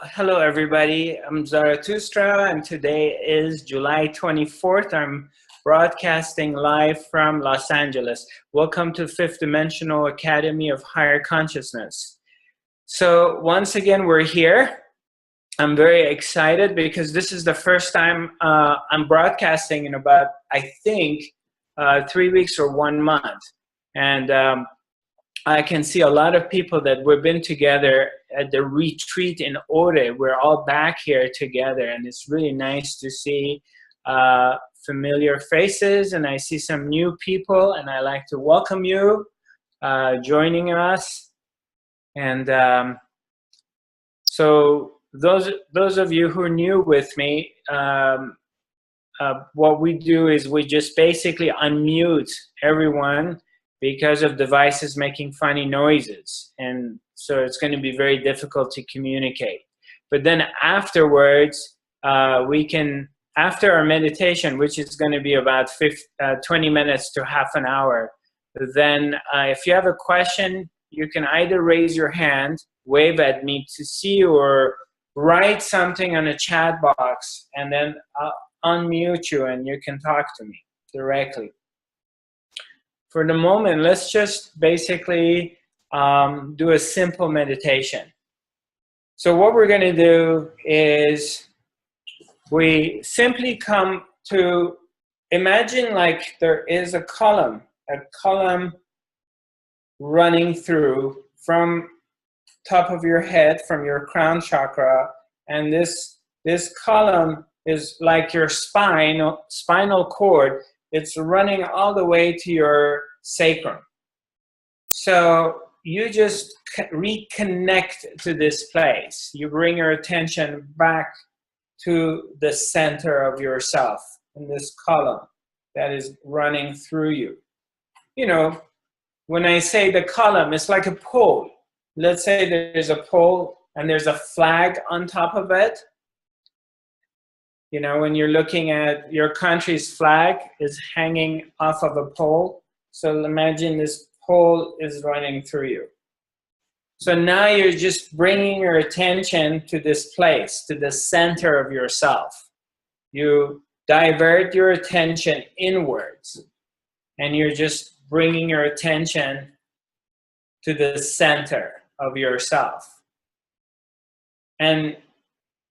Hello, everybody. I'm Zarathustra, and today is July 24th. I'm broadcasting live from Los Angeles. Welcome to Fifth Dimensional Academy of Higher Consciousness. So once again, we're here. I'm very excited because this is the first time I'm broadcasting in about, I think, 3 weeks or 1 month. And I can see a lot of people that we've been together at the retreat in Ore. We're all back here together, and it's really nice to see familiar faces, and I see some new people, and I like to welcome you joining us. And so those of you who are new with me, what we do is we just basically unmute everyone because of devices making funny noises, and so it's going to be very difficult to communicate. But then afterwards, after our meditation, which is going to be about 20 minutes to half an hour, then if you have a question, you can either raise your hand, wave at me to see you, or write something on a chat box, and then I'll unmute you and you can talk to me directly. For the moment, let's just basically do a simple meditation. So what we're going to do is we simply come to imagine like there is a column running through from top of your head, from your crown chakra, and this column is like your spinal cord. It's running all the way to your sacrum. So you just reconnect to this place. You bring your attention back to the center of yourself in this column that is running through you. You know, when I say the column, it's like a pole. Let's say there's a pole and there's a flag on top of it. You know, when you're looking at your country's flag is hanging off of a pole. So imagine this pole is running through you. So now you're just bringing your attention to this place, to the center of yourself. You divert your attention inwards, and you're just bringing your attention to the center of yourself. And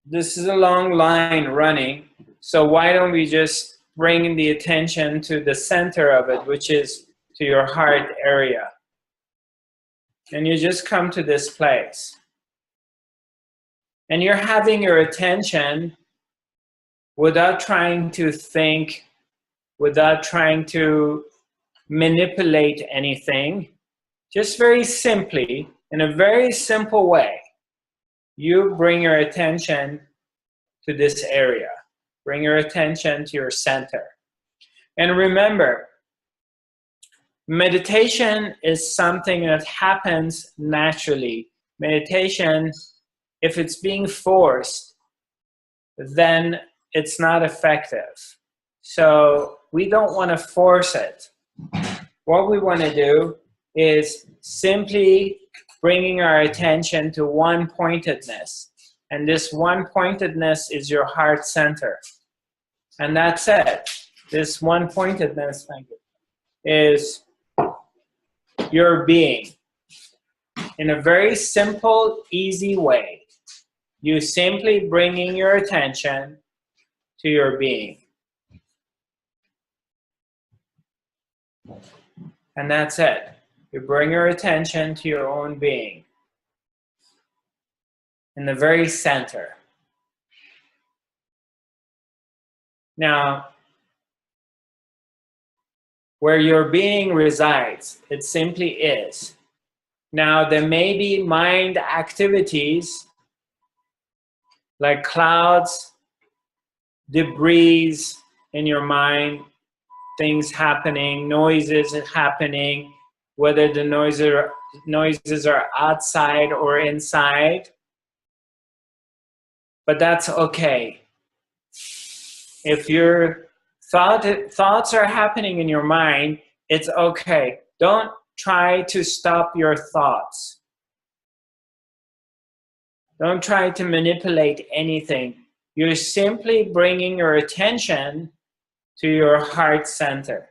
this is a long line running, so why don't we just bring the attention to the center of it, which is to your heart area. And you just come to this place. And you're having your attention without trying to think, without trying to manipulate anything, just very simply, in a very simple way. You bring your attention to this area. Bring your attention to your center. And remember, meditation is something that happens naturally. Meditation, if it's being forced, then it's not effective. So we don't want to force it. What we want to do is simply bringing our attention to one-pointedness. And this one-pointedness is your heart center. And that's it. This one-pointedness is your being. In a very simple, easy way. You simply bringing your attention to your being. And that's it. You bring your attention to your own being in the very center. Now, where your being resides, it simply is. Now, there may be mind activities like clouds, debris in your mind, things happening, noises happening, whether the noises are outside or inside. But that's okay. If your thoughts are happening in your mind, it's okay. Don't try to stop your thoughts. Don't try to manipulate anything. You're simply bringing your attention to your heart center.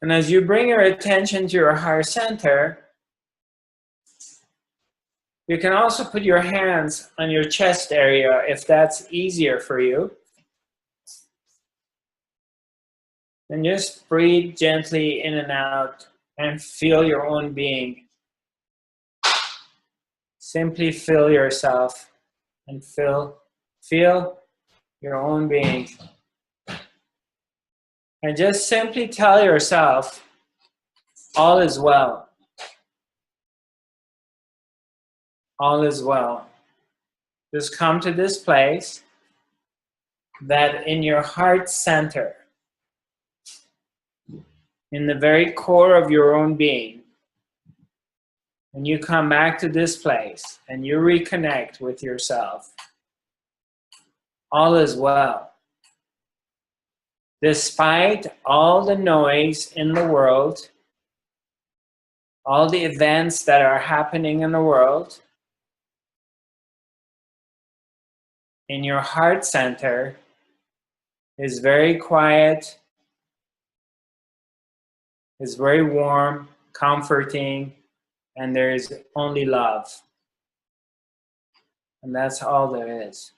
And as you bring your attention to your heart center, you can also put your hands on your chest area if that's easier for you. And just breathe gently in and out and feel your own being. Simply feel yourself and feel your own being. And just simply tell yourself, all is well. All is well. Just come to this place that in your heart center, in the very core of your own being, when you come back to this place and you reconnect with yourself, all is well. Despite all the noise in the world, all the events that are happening in the world, in your heart center is very quiet, is very warm, comforting, and there is only love. And that's all there is.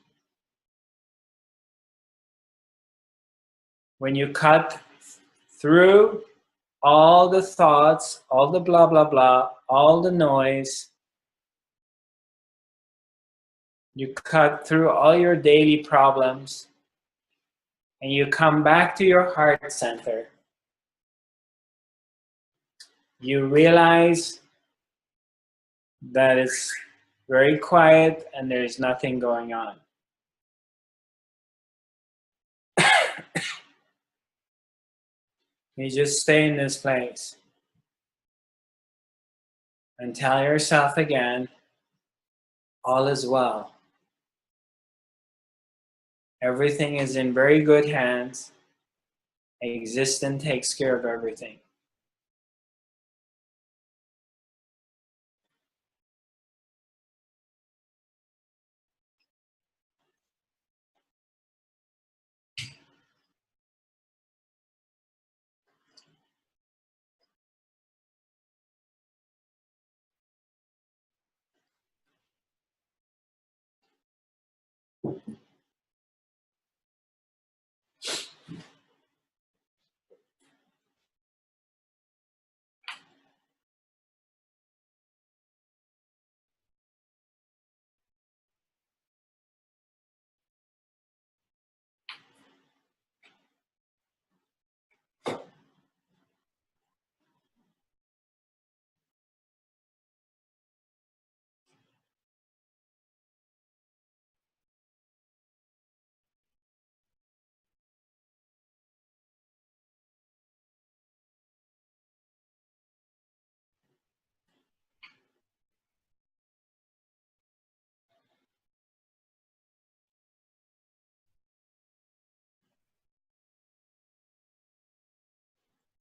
When you cut through all the thoughts, all the blah, blah, blah, all the noise, you cut through all your daily problems, and you come back to your heart center, you realize that it's very quiet and there's nothing going on. You just stay in this place and tell yourself again, all is well. Everything is in very good hands. Existence takes care of everything.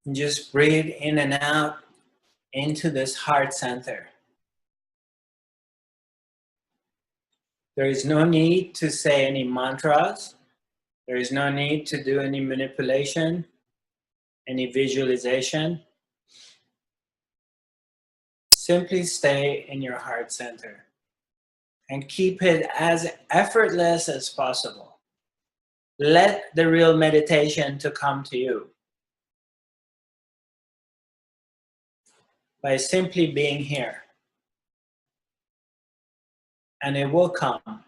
And just breathe in and out into this heart center. There is no need to say any mantras. There is no need to do any manipulation, any visualization. Simply stay in your heart center and keep it as effortless as possible. Let the real meditation to come to you by simply being here, and it will come.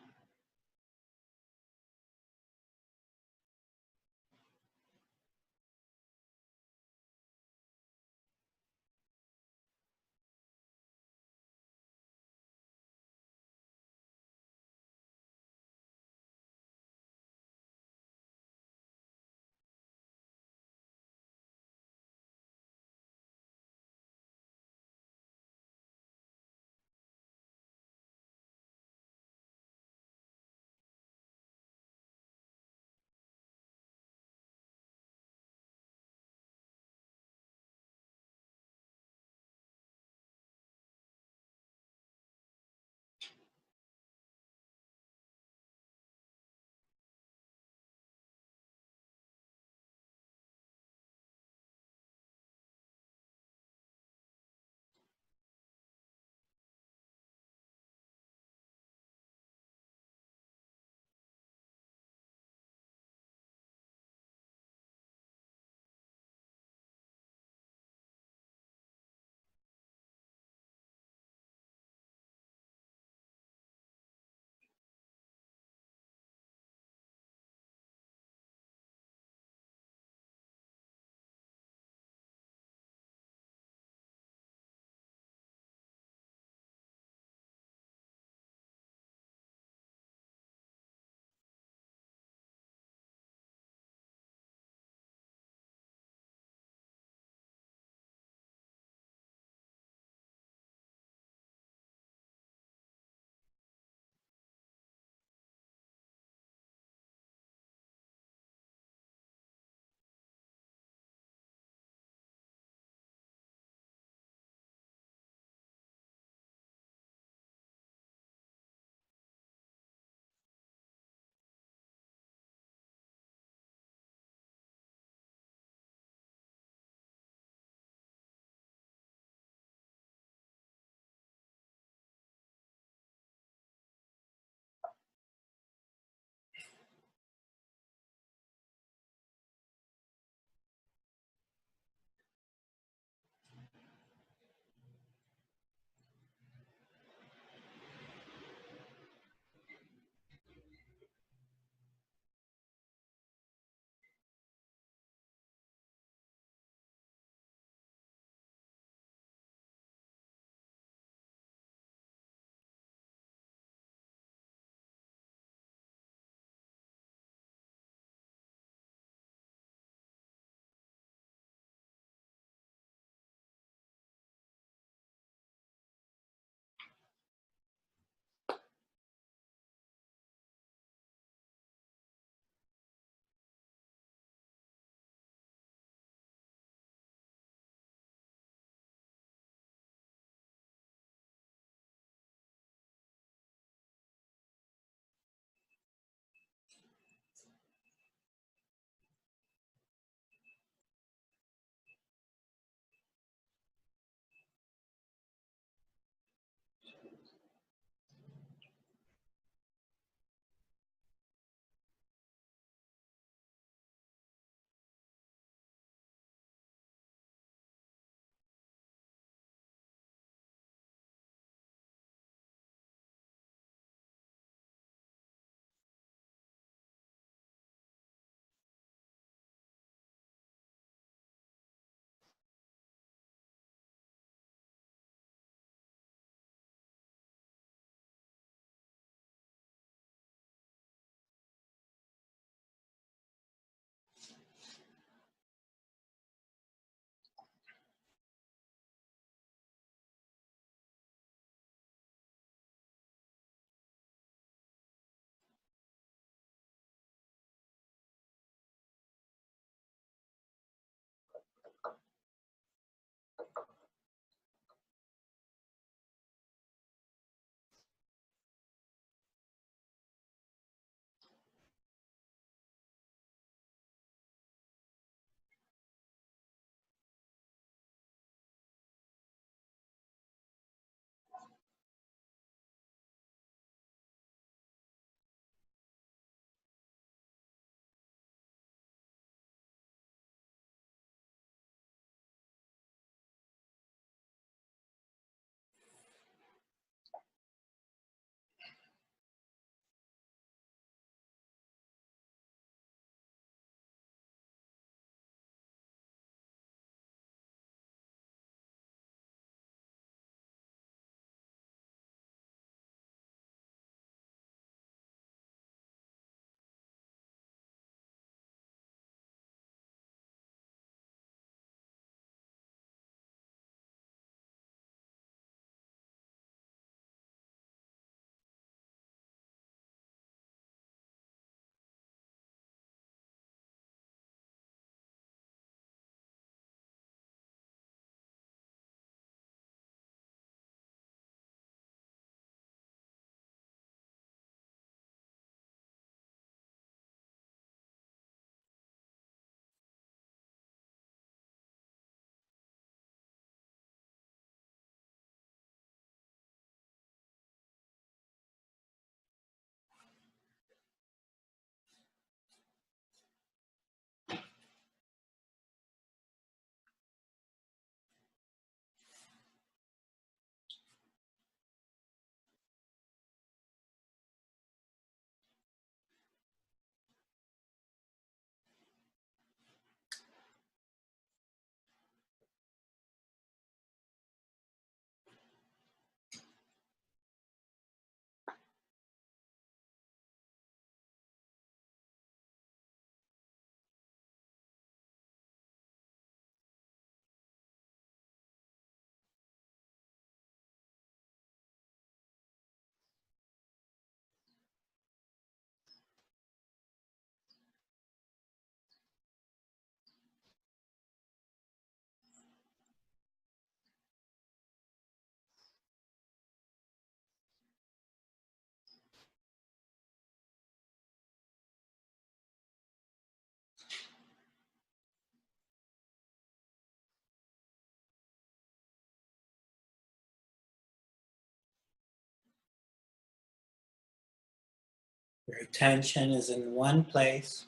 Your attention is in one place.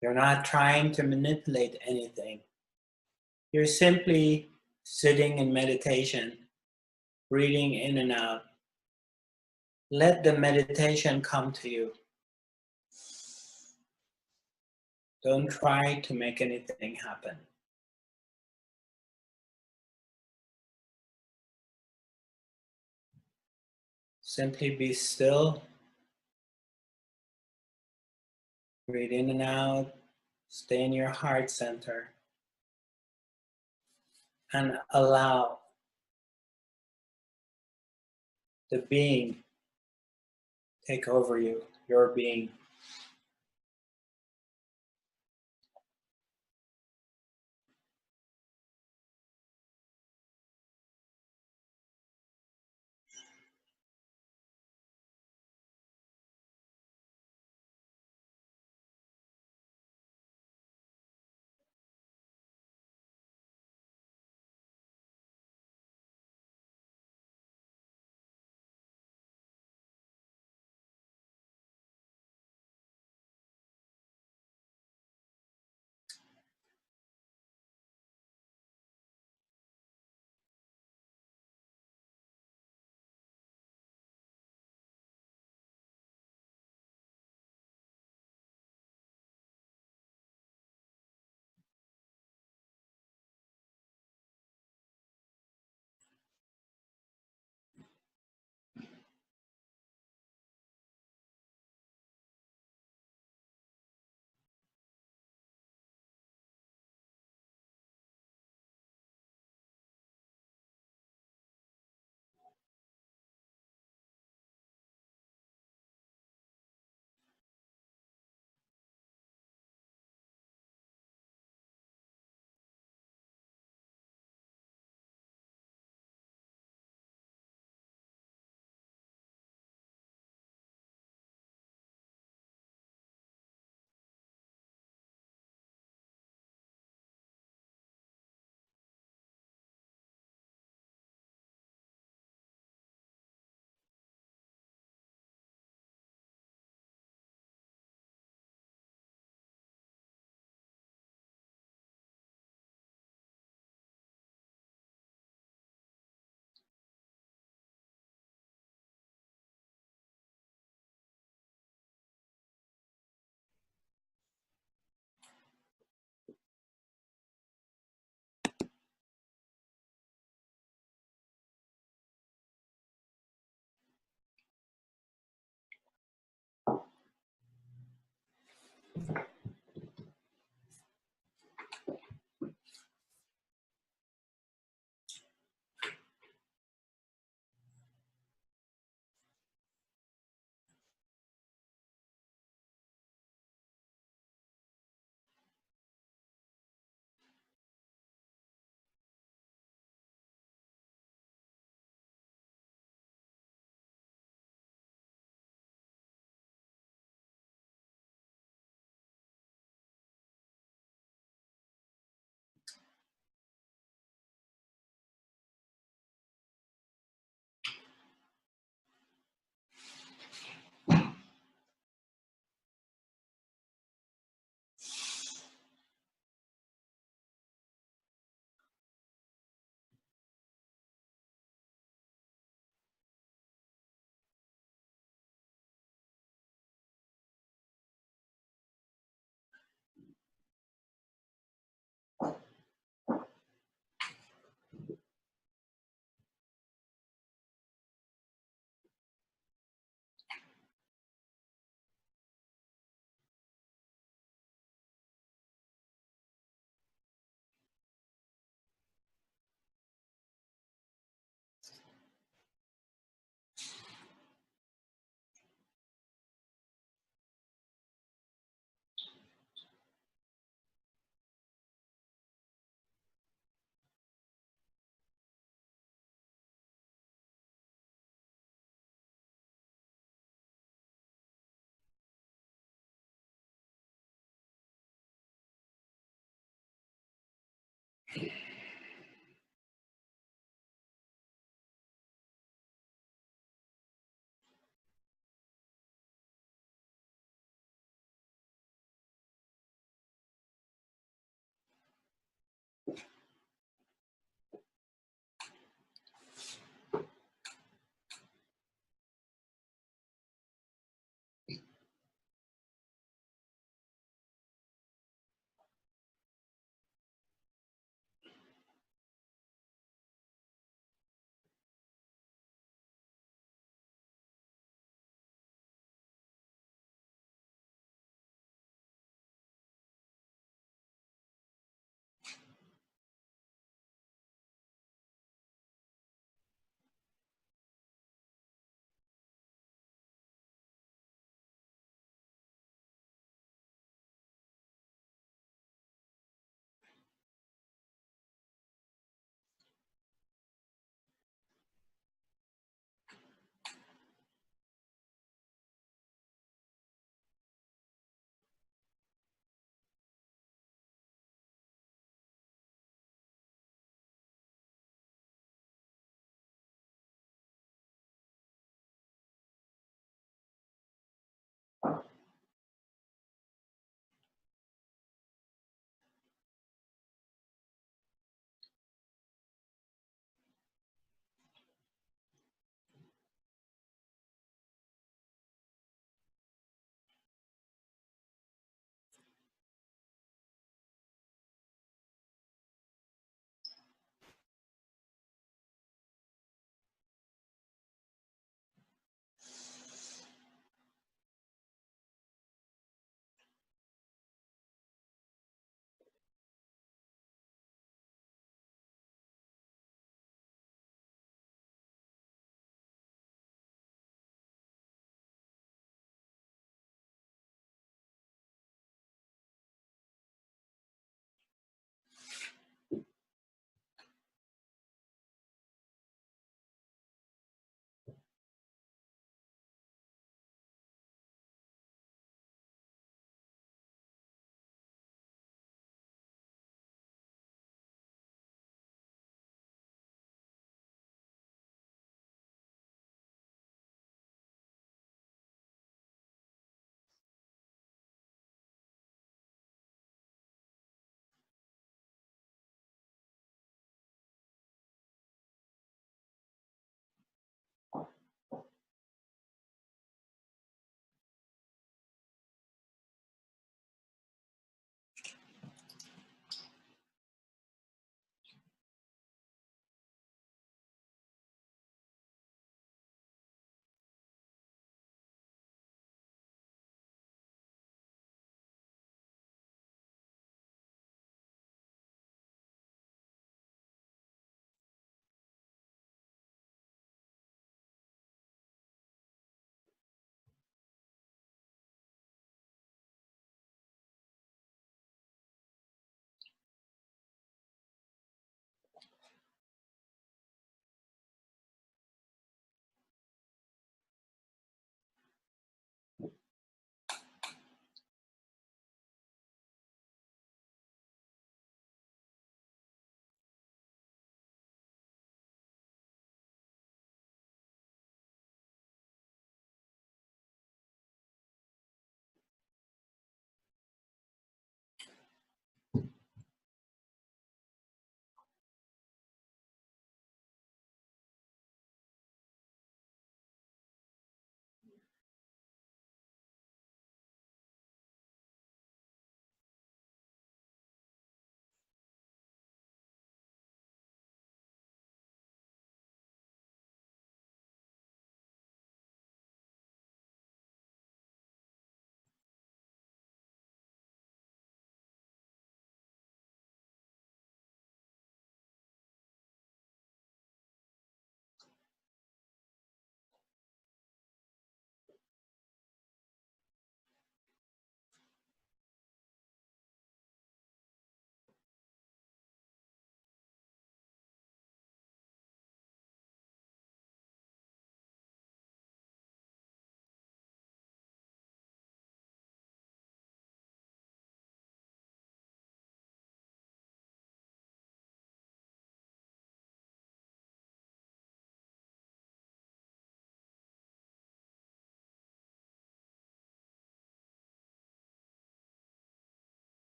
You're not trying to manipulate anything. You're simply sitting in meditation, breathing in and out. Let the meditation come to you. Don't try to make anything happen. Simply be still. Breathe in and out. Stay in your heart center. And allow the being take over you, your being.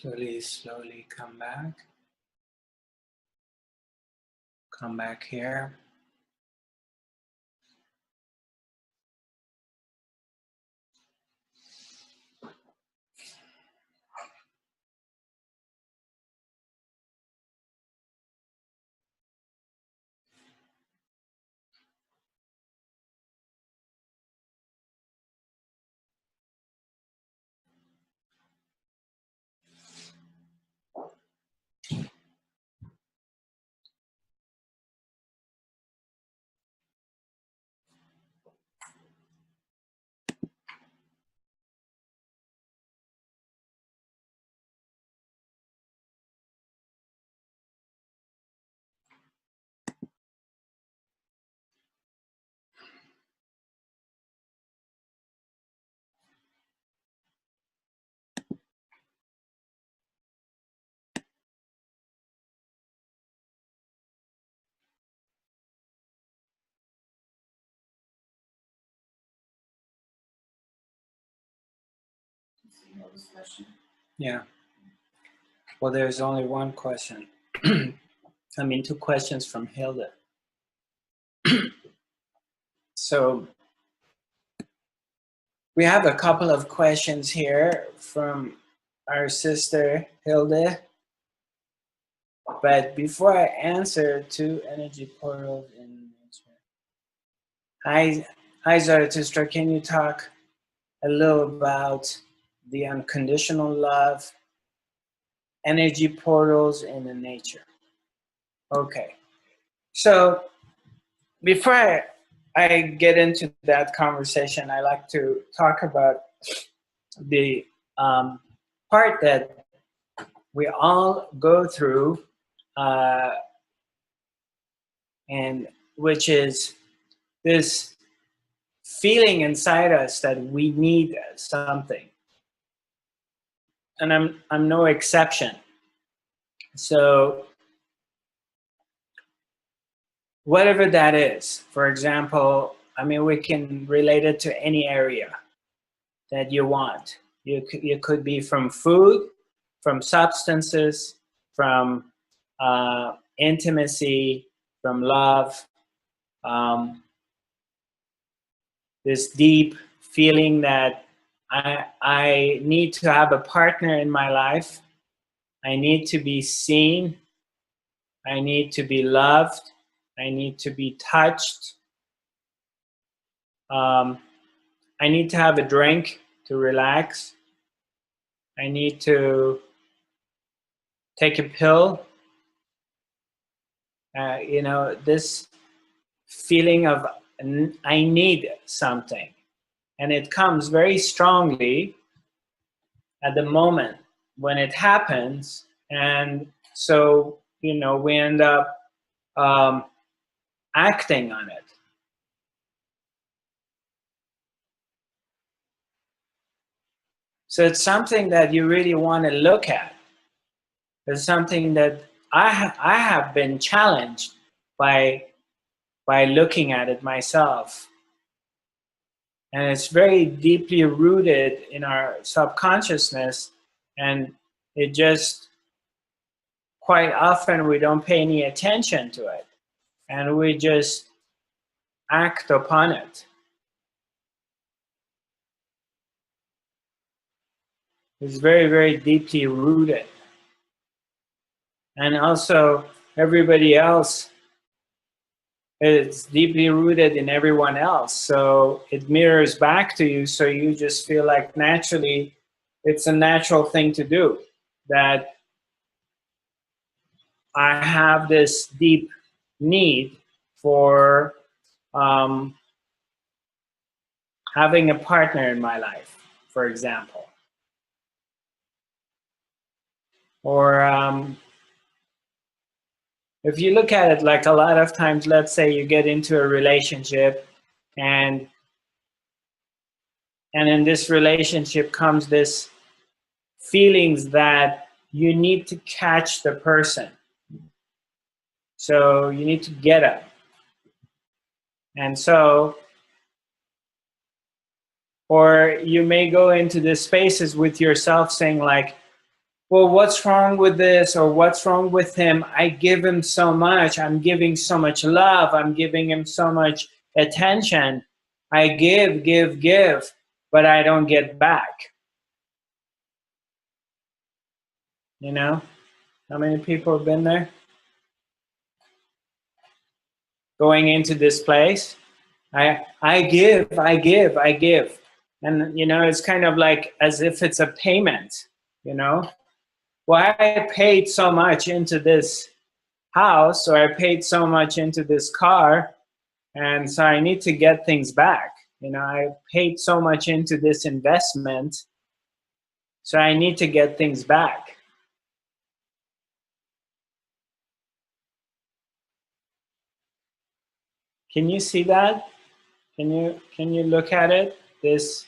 Slowly, slowly come back. Come back here. Yeah. Well, there's only one question. I mean, two questions from Hilda. So we have a couple of questions here from our sister Hilda. But before I answer, two energy portals in nature. Hi, Zarathustra. Can you talk a little about the unconditional love, energy portals in the nature? Okay. So before I get into that conversation, I like to talk about the part that we all go through, and which is this feeling inside us that we need something, and I'm no exception. So whatever that is, for example, I mean, we can relate it to any area that you want. You could be from food, from substances, from intimacy, from love, this deep feeling that I need to have a partner in my life. I need to be seen. I need to be loved. I need to be touched. I need to have a drink to relax. I need to take a pill. You know, this feeling of I need something. And it comes very strongly at the moment when it happens. And so, you know, we end up acting on it. So it's something that you really want to look at. It's something that I have been challenged by looking at it myself. And it's very deeply rooted in our subconsciousness, and it just, quite often we don't pay any attention to it, and we just act upon it. It's very, very deeply rooted. And also everybody else, it's deeply rooted in everyone else. So it mirrors back to you. So you just feel like naturally, it's a natural thing to do, that I have this deep need for having a partner in my life, for example. Or if you look at it, like a lot of times, let's say you get into a relationship, and in this relationship comes this feelings that you need to catch the person. So you need to get them. And so, or you may go into the spaces with yourself saying like, well, what's wrong with this or what's wrong with him? I give him so much. I'm giving so much love. I'm giving him so much attention. I give, but I don't get back. You know, how many people have been there? Going into this place, I give, I give. And, you know, it's kind of like as if it's a payment, you know. Well, I paid so much into this house, or I paid so much into this car, and so I need to get things back. You know, I paid so much into this investment, so I need to get things back. Can you see that? Can you look at it? This,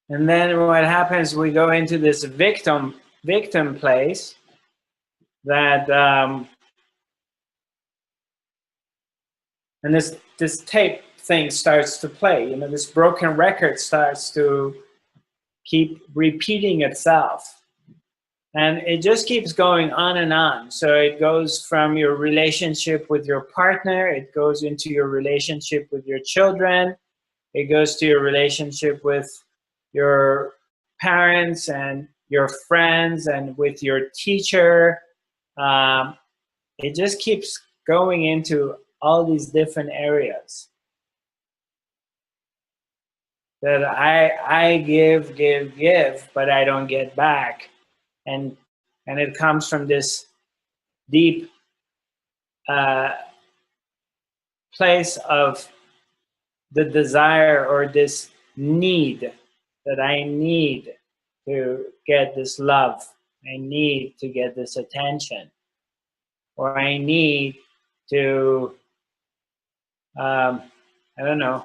and then what happens? We go into this victim place that, and this tape thing starts to play. You know, this broken record starts to keep repeating itself. And it just keeps going on and on. So it goes from your relationship with your partner, it goes into your relationship with your children, it goes to your relationship with your parents and your friends and with your teacher. It just keeps going into all these different areas. That I give, but I don't get back. And it comes from this deep place of the desire or this need that I need to get this love, I need to get this attention, or I need to, I don't know,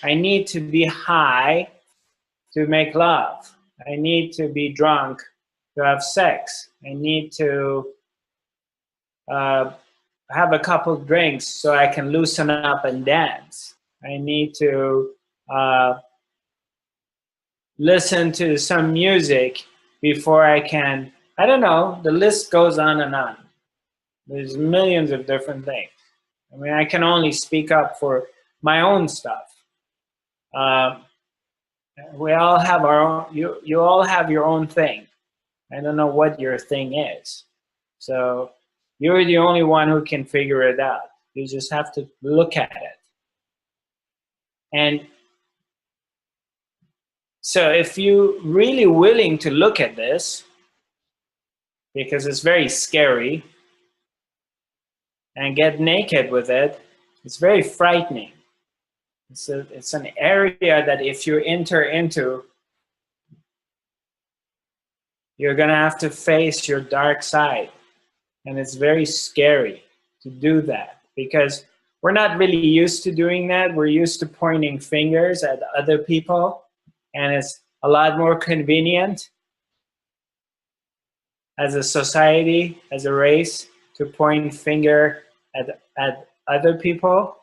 I need to be high to make love. I need to be drunk to have sex. I need to have a couple of drinks so I can loosen up and dance. I need to listen to some music before I can, I don't know, the list goes on and on. There's millions of different things. I mean, I can only speak up for my own stuff. We all have our own, you all have your own thing. I don't know what your thing is. So you're the only one who can figure it out. You just have to look at it. And so if you're really willing to look at this, because it's very scary, and get naked with it, it's very frightening. It's an area that if you enter into, you're gonna have to face your dark side. And it's very scary to do that because we're not really used to doing that. We're used to pointing fingers at other people, and it's a lot more convenient as a society, as a race, to point finger at other people.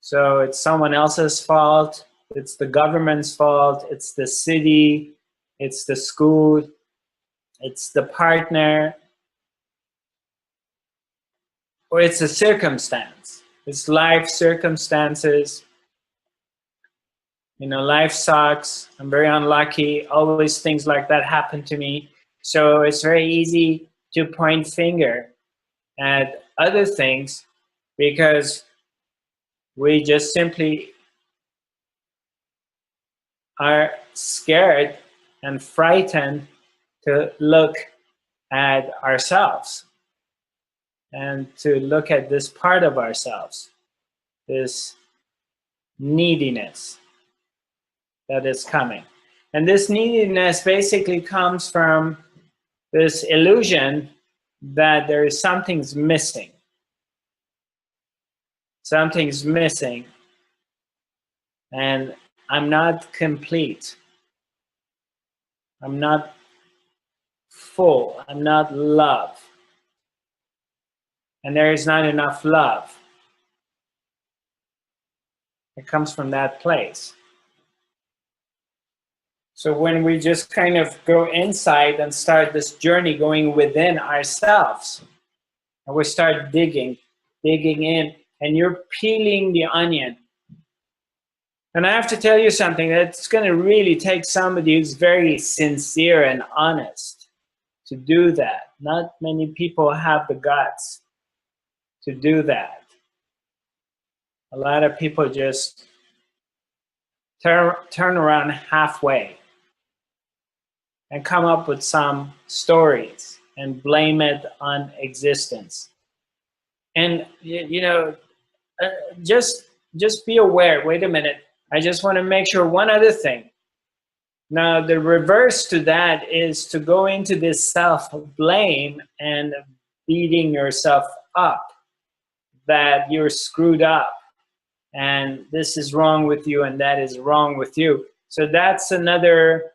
So it's someone else's fault, it's the government's fault, it's the city, it's the school, it's the partner, or it's a circumstance. It's life circumstances. You know, life sucks, I'm very unlucky, always things like that happen to me. So it's very easy to point finger at other things because we just simply are scared and frightened to look at ourselves and to look at this part of ourselves, this neediness that is coming. And this neediness basically comes from this illusion that there is something's missing. Something's missing, and I'm not complete. I'm not full. I'm not love. And there is not enough love. It comes from that place. So when we just kind of go inside and start this journey going within ourselves, and we start digging in, and you're peeling the onion. And I have to tell you something, that's going to really take somebody who's very sincere and honest to do that. Not many people have the guts to do that. A lot of people just turn around halfway and come up with some stories and blame it on existence. And just be aware. Wait a minute. I just want to make sure one other thing. Now, the reverse to that is to go into this self-blame and beating yourself up that you're screwed up and this is wrong with you and that is wrong with you. So that's another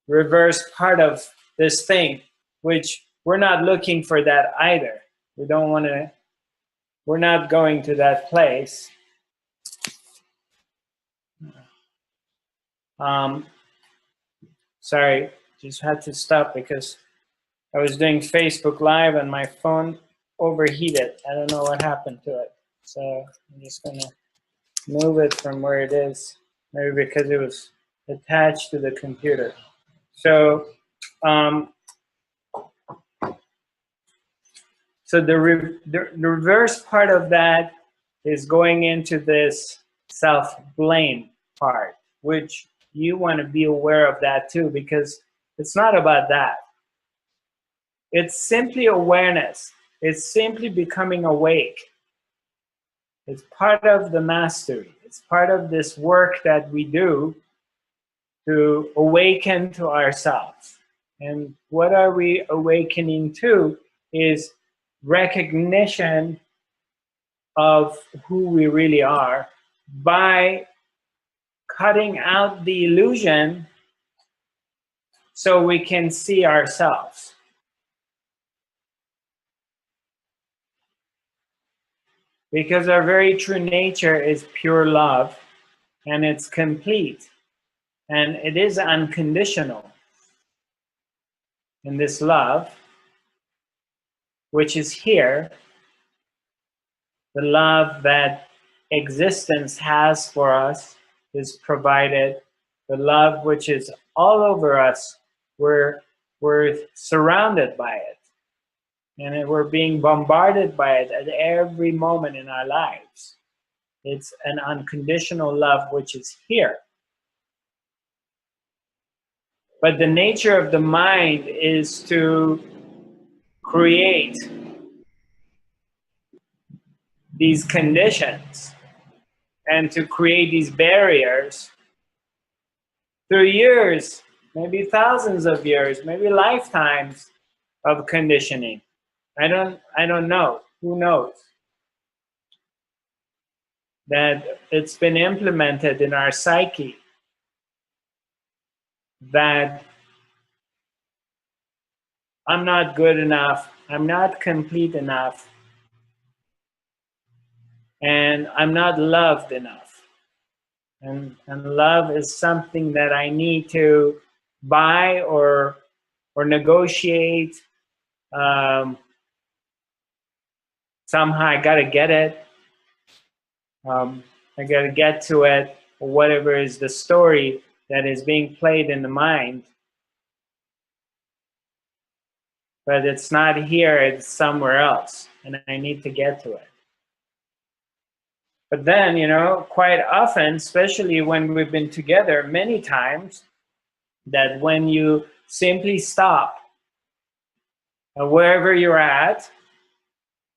reverse part of this thing, which we're not looking for that either. We don't want to, we're not going to that place. Sorry, just had to stop because I was doing Facebook Live and my phone overheated. I don't know what happened to it. So I'm just gonna move it from where it is, maybe because it was attached to the computer. So, so the reverse part of that is going into this self-blame part, which you want to be aware of that too, because it's not about that. It's simply awareness. It's simply becoming awake. It's part of the mastery. It's part of this work that we do to awaken to ourselves. And what are we awakening to is recognition of who we really are by cutting out the illusion so we can see ourselves. Because our very true nature is pure love, and it's complete, and it is unconditional. And this love, which is here, the love that existence has for us is provided. The love which is all over us, we're surrounded by it. And we're being bombarded by it at every moment in our lives. It's an unconditional love which is here. But the nature of the mind is to create these conditions and to create these barriers through years, maybe thousands of years, maybe lifetimes of conditioning. I don't know. Who knows? That it's been implemented in our psyche that I'm not good enough, I'm not complete enough, and I'm not loved enough. And love is something that I need to buy or negotiate. Somehow I gotta get it. I gotta get to it, or whatever is the story that is being played in the mind. But it's not here, it's somewhere else, and I need to get to it. But then, you know, quite often, especially when we've been together many times, that when you simply stop wherever you're at,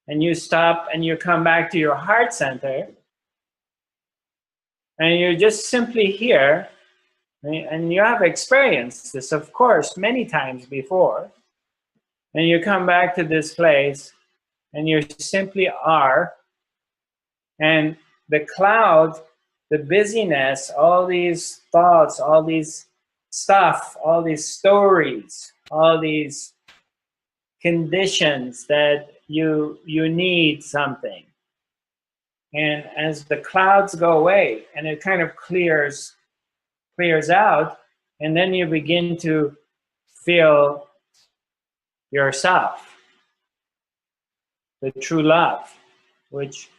and you stop and you come back to your heart center, and you're just simply here, and you have experienced this, of course, many times before, and you come back to this place, and you simply are, and the cloud, the busyness, all these thoughts, all these stuff, all these stories, all these conditions that you need something. And as the clouds go away and it kind of clears out, And then you begin to feel yourself, the true love, which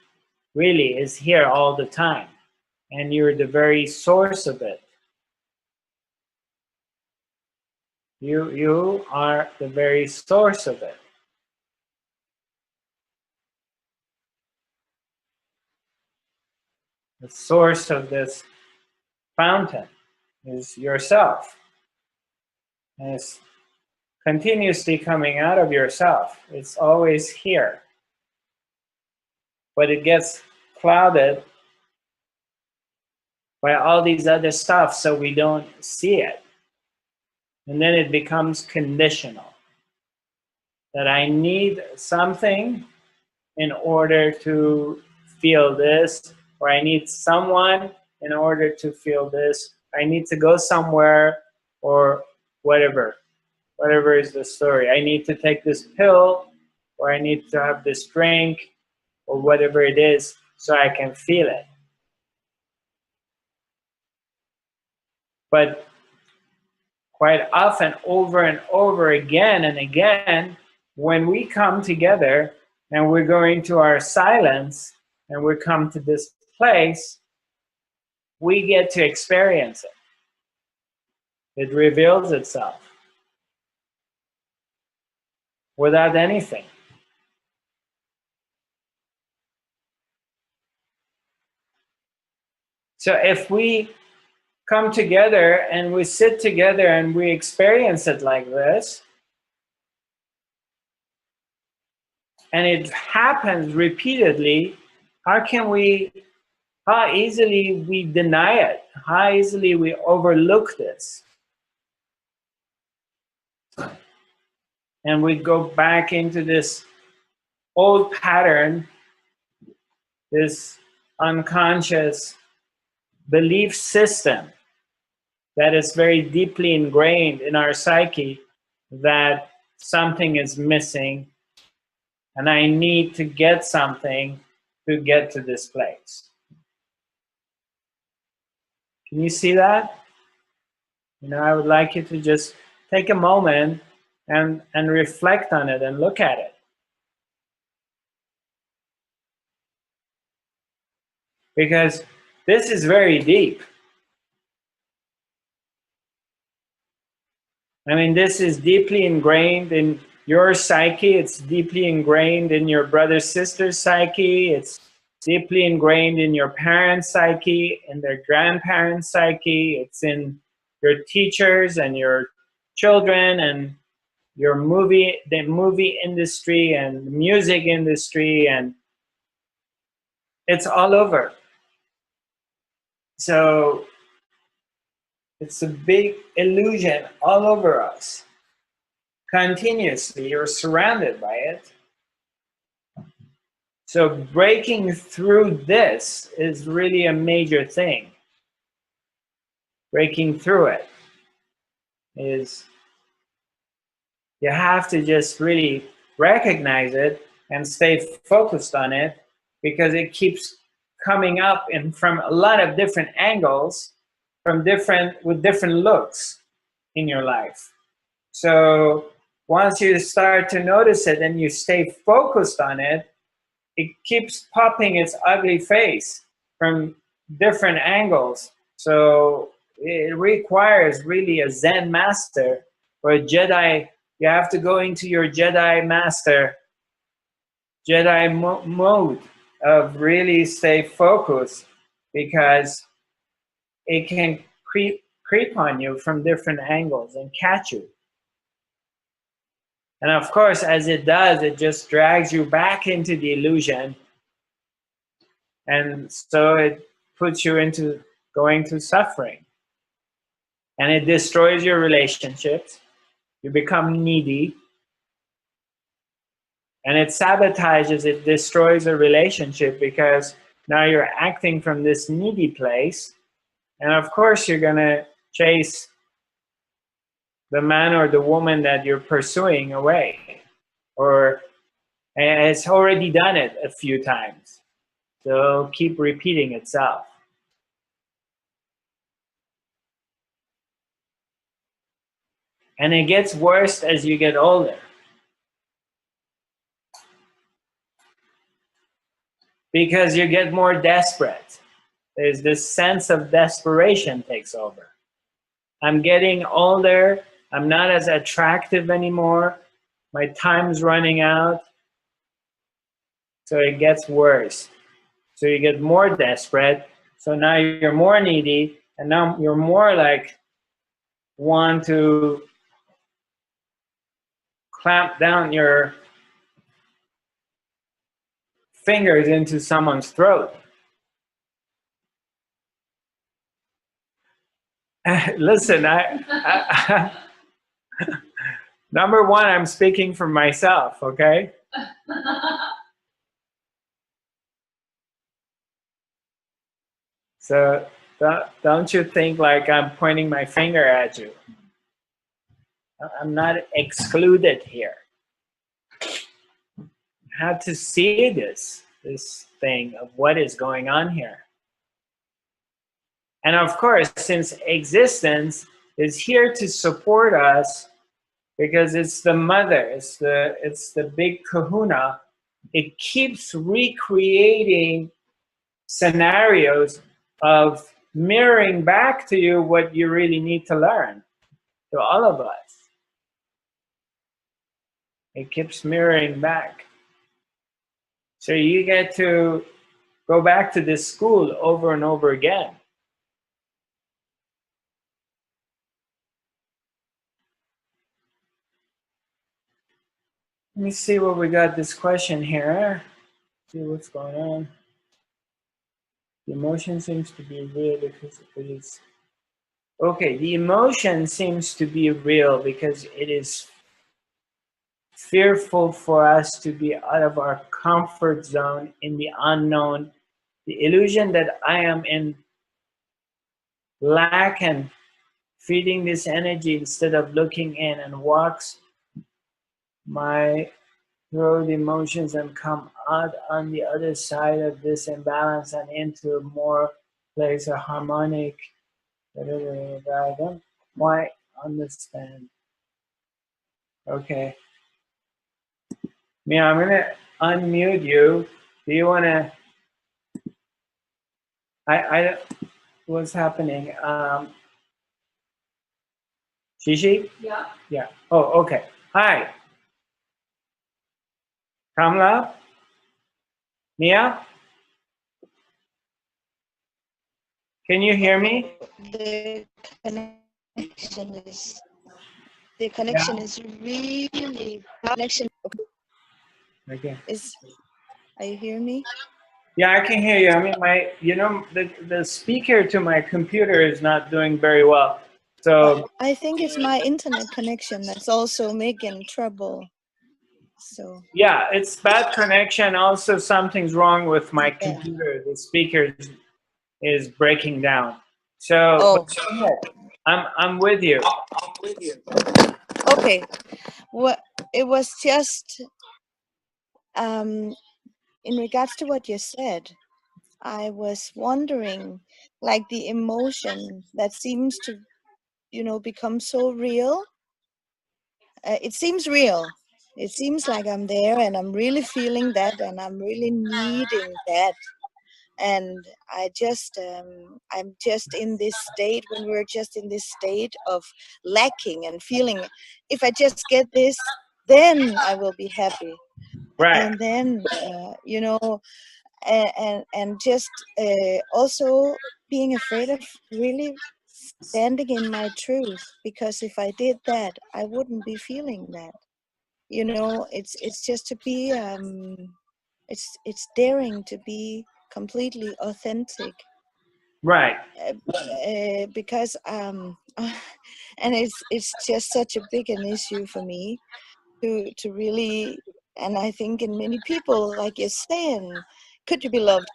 really is here all the time. And you're the very source of it. You are the very source of it. The source of this fountain is yourself. And it's continuously coming out of yourself. It's always here. But it gets clouded by all these other stuff, so we don't see it. And then it becomes conditional. That I need something in order to feel this, or I need someone in order to feel this. I need to go somewhere, or whatever is the story. I need to take this pill, or I need to have this drink, or whatever it is, so I can feel it. But quite often, over and over again and again, when we come together and we're going to our silence and we come to this place, we get to experience it. It reveals itself without anything. So if we come together and we sit together and we experience it like this, and it happens repeatedly, how easily we deny it, how easily we overlook this. And we go back into this old pattern, this unconscious belief system that is very deeply ingrained in our psyche, that something is missing and I need to get something to get to this place. Can you see that? I would like you to just take a moment and reflect on it and look at it. Because this is very deep. I mean, this is deeply ingrained in your psyche. It's deeply ingrained in your brother, sister's psyche. It's deeply ingrained in your parents' psyche, in their grandparents' psyche. It's in your teachers and your children and the movie industry and the music industry, and it's all over. So it's a big illusion all over us. Continuously, you're surrounded by it. So breaking through this is really a major thing. Breaking through it is, you have to just really recognize it and stay focused on it, because it keeps coming up from a lot of different angles, with different looks in your life. So once you start to notice it and you stay focused on it, it keeps popping its ugly face from different angles. So it requires really a Zen master or a Jedi. You have to go into your Jedi master, Jedi mode of really stay focused, because it can creep on you from different angles and catch you. And of course, as it does, it just drags you back into the illusion. And so it puts you into going through suffering. And it destroys your relationships. You become needy. And it sabotages, it destroys a relationship, because now you're acting from this needy place. And of course, you're going to chase the man or the woman that you're pursuing away. And it's already done it a few times. So keep repeating itself. And it gets worse as you get older. Because you get more desperate. There's this sense of desperation takes over. I'm getting older. I'm not as attractive anymore. My time's running out. So it gets worse. So you get more desperate. So now you're more needy. And now you're more like want to clamp down your fingers into someone's throat. Listen, number one, I'm speaking for myself, okay? So don't you think like I'm pointing my finger at you. I'm not excluded here. I have to see this thing of what is going on here. And of course, since existence is here to support us, because it's the mother, it's the big kahuna, it keeps recreating scenarios of mirroring back to you what you really need to learn, to all of us. It keeps mirroring back. So you get to go back to this school over and over again. Let me see what we got this question here. See what's going on. The emotion seems to be real because it is. Okay, the emotion seems to be real because it is fearful for us to be out of our comfort zone in the unknown. The illusion that I am in lack and feeding this energy instead of looking in, and walks my road emotions and come out on the other side of this imbalance and into a more place of harmonic. I don't quite understand. Okay. Mia, I'm gonna unmute you. Do you wanna? What's happening? Shishi? Yeah. Yeah. Oh, okay. Hi. Kamla? Mia? Can you hear me? The connection Yeah. is really connection. Okay. Are you hearing me? Yeah, I can hear you. I mean, the speaker to my computer is not doing very well. So I think it's my internet connection that's also making trouble. So yeah, it's bad connection. Also, something's wrong with my computer. The speaker is breaking down. So, but go ahead. I'm with you. Okay. What it was just in regards to what you said, I was wondering, like the emotion that seems to, become so real. It seems real. It seems like I'm there and I'm really feeling that and I'm really needing that. And I'm just in this state, when we're just in this state of lacking and feeling, if I just get this, then I will be happy. Right. And then, and just also being afraid of really standing in my truth, because if I did that, I wouldn't be feeling that. It's just to be it's daring to be completely authentic. Right. Because and it's just such a big an issue for me to really, and I think in many people, like you're saying, could you be loved,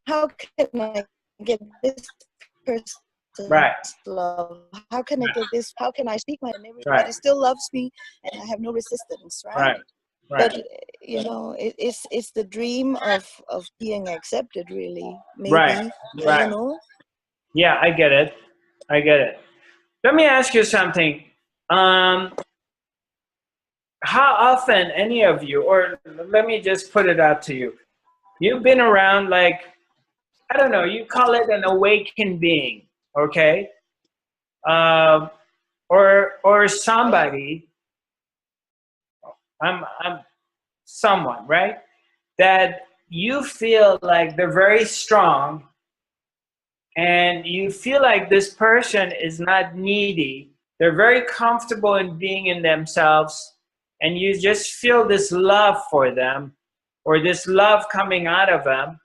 how can I get this Right. person's love, how can I get this, how can I speak my, and everybody Right. still loves me and I have no resistance, right? Right. But Right. it's the dream of being accepted, really, Right. maybe. I Right. don't know. Yeah, I get it. I get it. Let me ask you something. How often any of you, or let me just put it out to you, you've been around, like, I don't know, you call it an awakened being, okay? Or somebody, I'm someone, right? That you feel like they're very strong, and you feel like this person is not needy. They're very comfortable in being in themselves, and you just feel this love for them, or this love coming out of them,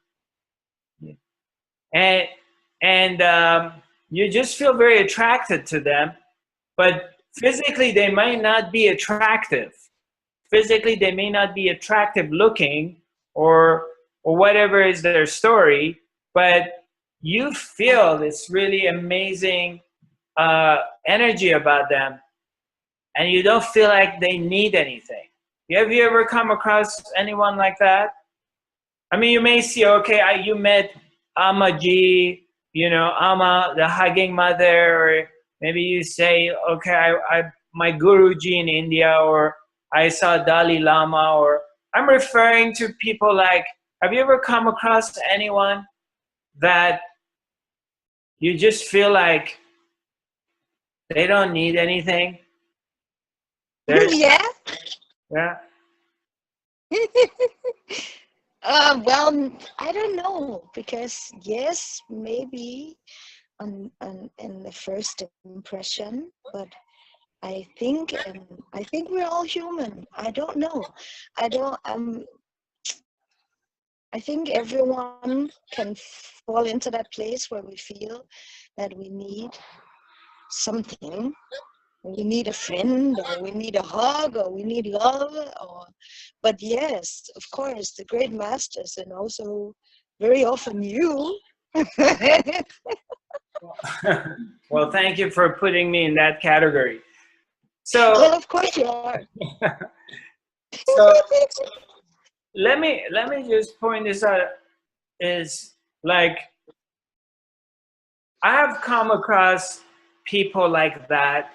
and you just feel very attracted to them. But physically, they might not be attractive. Physically, they may not be attractive looking, or whatever is their story, but you feel this really amazing energy about them, and you don't feel like they need anything. Have you ever come across anyone like that? I mean, you may see, okay, you met Amaji, you know, Ama, the hugging mother, or maybe you say, okay, my Guruji in India, or I saw Dalai Lama, or I'm referring to people like, have you ever come across anyone that you just feel like they don't need anything? Yeah. Yeah. Well, I don't know, because yes, maybe on the first impression, but I think we're all human. I don't know. I don't. I think everyone can fall into that place where we feel that we need something. We need a friend, or we need a hug, or we need love, but yes, of course, the great masters, and also very often you. Well, thank you for putting me in that category. So, well, of course you are. so let me just point this out. Is like, I have come across people like that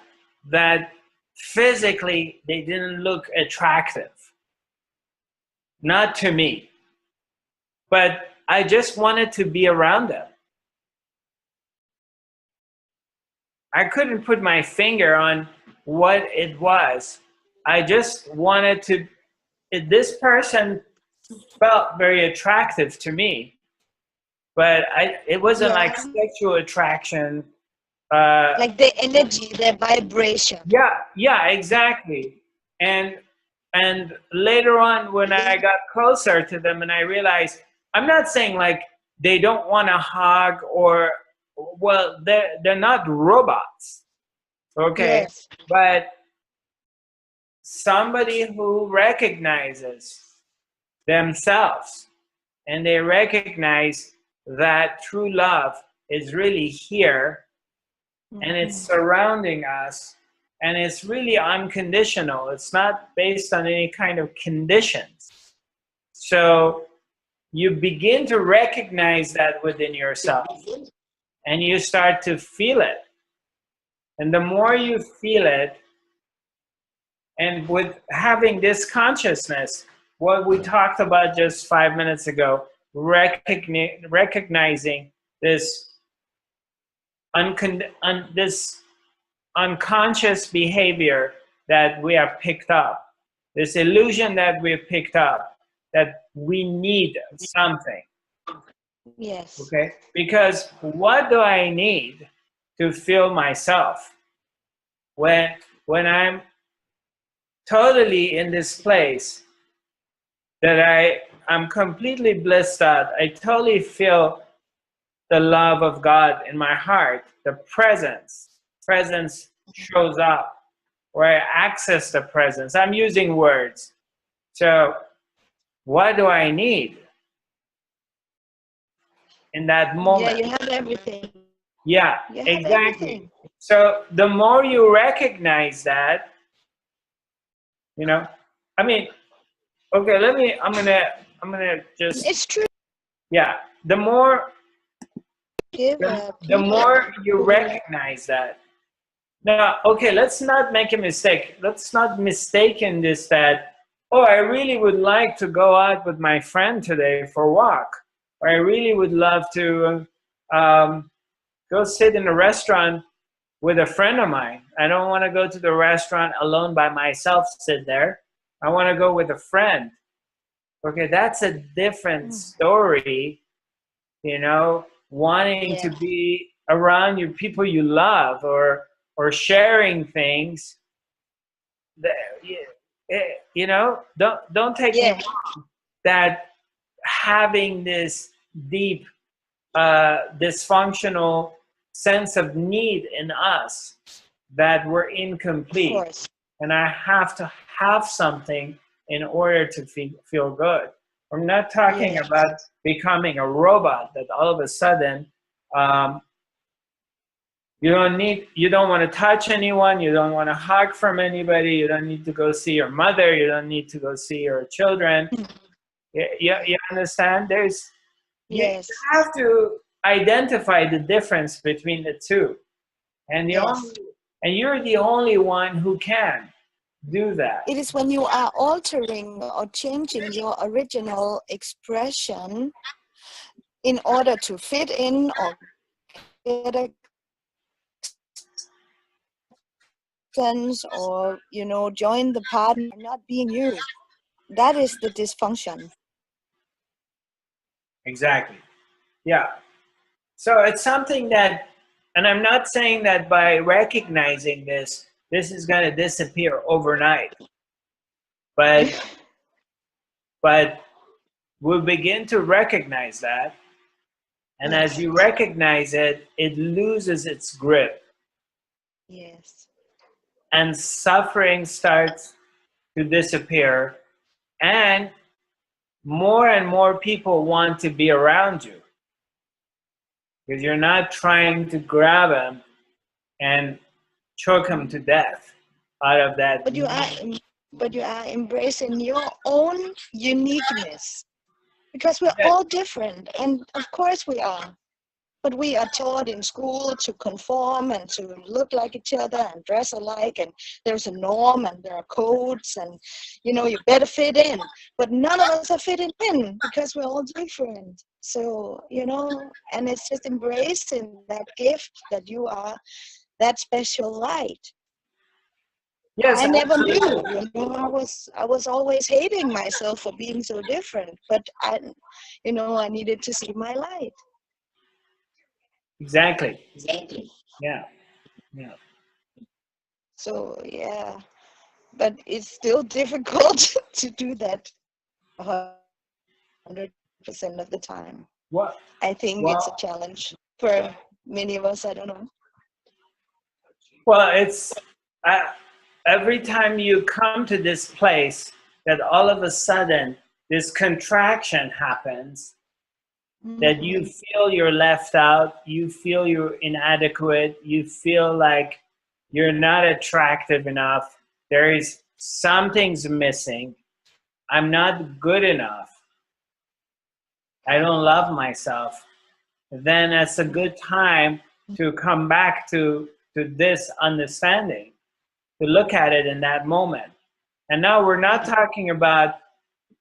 physically they didn't look attractive, not to me, but I just wanted to be around them. I couldn't put my finger on what it was. I just wanted to, this person felt very attractive to me, but it wasn't like sexual attraction. Like the energy, the vibration. Yeah, exactly. And later on, when I got closer to them, and I realized, I'm not saying like they don't want to hug, or, well, they're not robots, okay? Yes. But somebody who recognizes themselves, and they recognize that true love is really here, and it's surrounding us, and it's really unconditional. It's not based on any kind of conditions. So you begin to recognize that within yourself, and you start to feel it. And the more you feel it, and with having this consciousness, what we talked about just 5 minutes ago, recognizing this this unconscious behavior that we have picked up, this illusion that we've picked up, that we need something. Yes. Okay? Because what do I need to feel myself when I'm totally in this place that I'm completely blissed out? I totally feel the love of God in my heart, the presence shows up, where I access the presence. I'm using words. So what do I need in that moment? Yeah, you have everything. Yeah, You have exactly. everything. So the more you recognize that, you know, I mean, okay, I'm gonna just, It's true. yeah, the more Give the people more you who, recognize that, Now, okay, let's not make a mistake. Let's not mistaken this that, oh, I really would like to go out with my friend today for a walk. Or I really would love to go sit in a restaurant with a friend of mine. I don't want to go to the restaurant alone by myself, sit there. I want to go with a friend. Okay, that's a different story, you know, wanting to be around your people you love, or sharing things that, you know, don't take me wrong, that having this deep dysfunctional sense of need in us, that we're incomplete, and I have to have something in order to feel good. I'm not talking about becoming a robot that all of a sudden um, you don't want to touch anyone, you don't want to hug from anybody, you don't need to go see your mother, you don't need to go see your children. You understand? You have to identify the difference between the two, and you're the only one who can do that. It is when you are altering or changing your original expression in order to fit in or get acceptance, or, you know, join the party, not being you. That is the dysfunction. Exactly. Yeah. So it's something that, and I'm not saying that by recognizing this is going to disappear overnight. But we'll begin to recognize that. And as you recognize it, it loses its grip. Yes. And suffering starts to disappear. And more people want to be around you, because you're not trying to grab them and choke them to death out of that. But you are embracing your own uniqueness, because we're all different, and of course we are. But we are taught in school to conform and to look like each other and dress alike, and there's a norm and there are codes, and, you know, you better fit in. But none of us are fitting in because we're all different. So, you know, and it's just embracing that gift that you are that special light. Yes, I never knew, you know, I was always hating myself for being so different, but I needed to see my light. Exactly. Yeah. So yeah, but it's still difficult to do that 100% of the time. What? I think it's a challenge for many of us. I don't know. Well, it's every time you come to this place that all of a sudden this contraction happens, that you feel you're left out, you feel you're inadequate, you feel like you're not attractive enough, there is something's missing, I'm not good enough, I don't love myself, then it's a good time to come back to this understanding, to look at it in that moment. And now we're not talking about,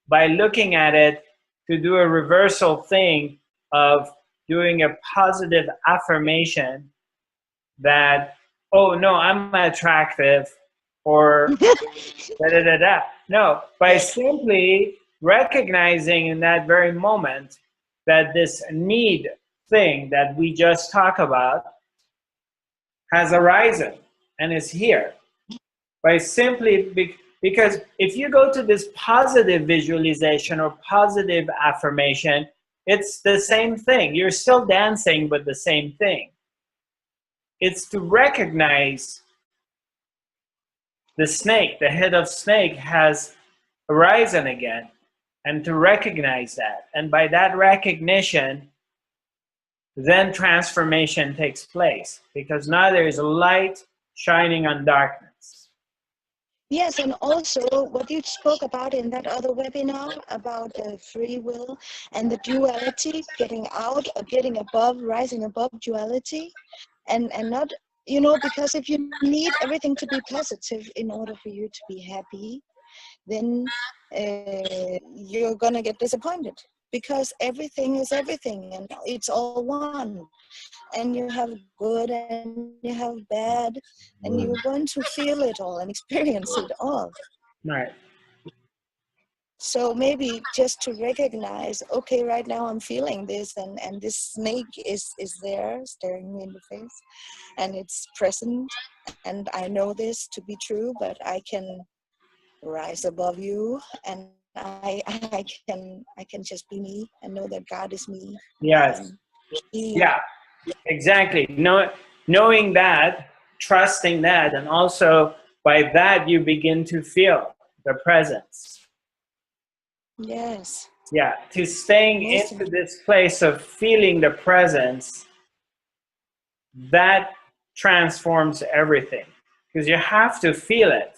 by looking at it, to do a reversal thing of doing a positive affirmation that, oh no, I'm attractive, or da da da da. No, by simply recognizing in that very moment that this need thing that we just talked about has arisen and is here. By simply, because if you go to this positive visualization or positive affirmation, it's the same thing. You're still dancing, but the same thing. It's to recognize the snake, the head of snake has arisen again, and to recognize that. And by that recognition, then transformation takes place, because now there is light shining on darkness. Yes, and also what you spoke about in that other webinar about the free will and the duality, getting out, or getting above, rising above duality, and not you know, because if you need everything to be positive in order for you to be happy, then you're gonna get disappointed, because everything is everything and it's all one, and you have good and you have bad, and you're going to feel it all and experience it all. Right. So maybe just to recognize, okay, right now I'm feeling this, and this snake is there staring me in the face, and it's present, and I know this to be true, but I can rise above you, and I can just be me and know that God is me. Yes. Yeah, exactly. Knowing that, trusting that, and also by that you begin to feel the presence. Yes. Yeah, to staying into this place of feeling the presence, that transforms everything, because you have to feel it.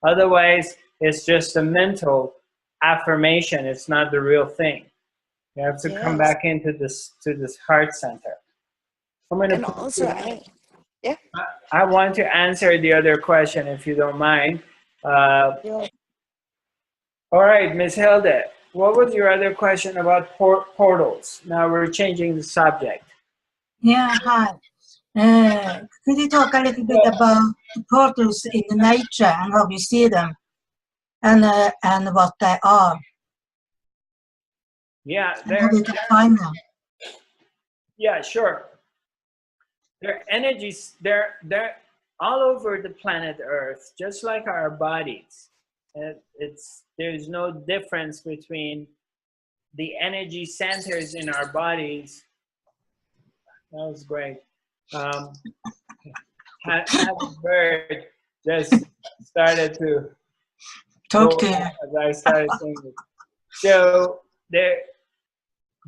Otherwise, it's just a mental affirmation. It's not the real thing. You have to come back into this, to this heart center. I'm going to and also I want to answer the other question, if you don't mind. yeah. All right, Ms. Hilde, what was your other question about portals? Now we're changing the subject. Yeah, hi. Could you talk a little bit about the portals in nature and how you see them, and what they are? Yeah, and how we can find them. Yeah, sure. Their energies, they're all over the planet Earth, just like our bodies. There's no difference between the energy centers in our bodies. That was great. Had a bird just started to talk to you as I started saying it. So they're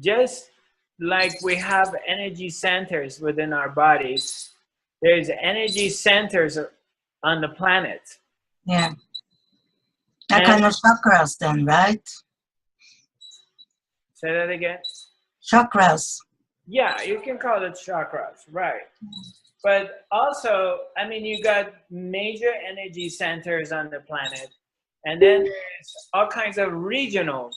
just like we have energy centers within our bodies. There's energy centers on the planet. Yeah. That kind of chakras then, right? Say that again? Chakras. Yeah, you can call it chakras, right. But also, I mean, you got major energy centers on the planet, and then there's all kinds of regional,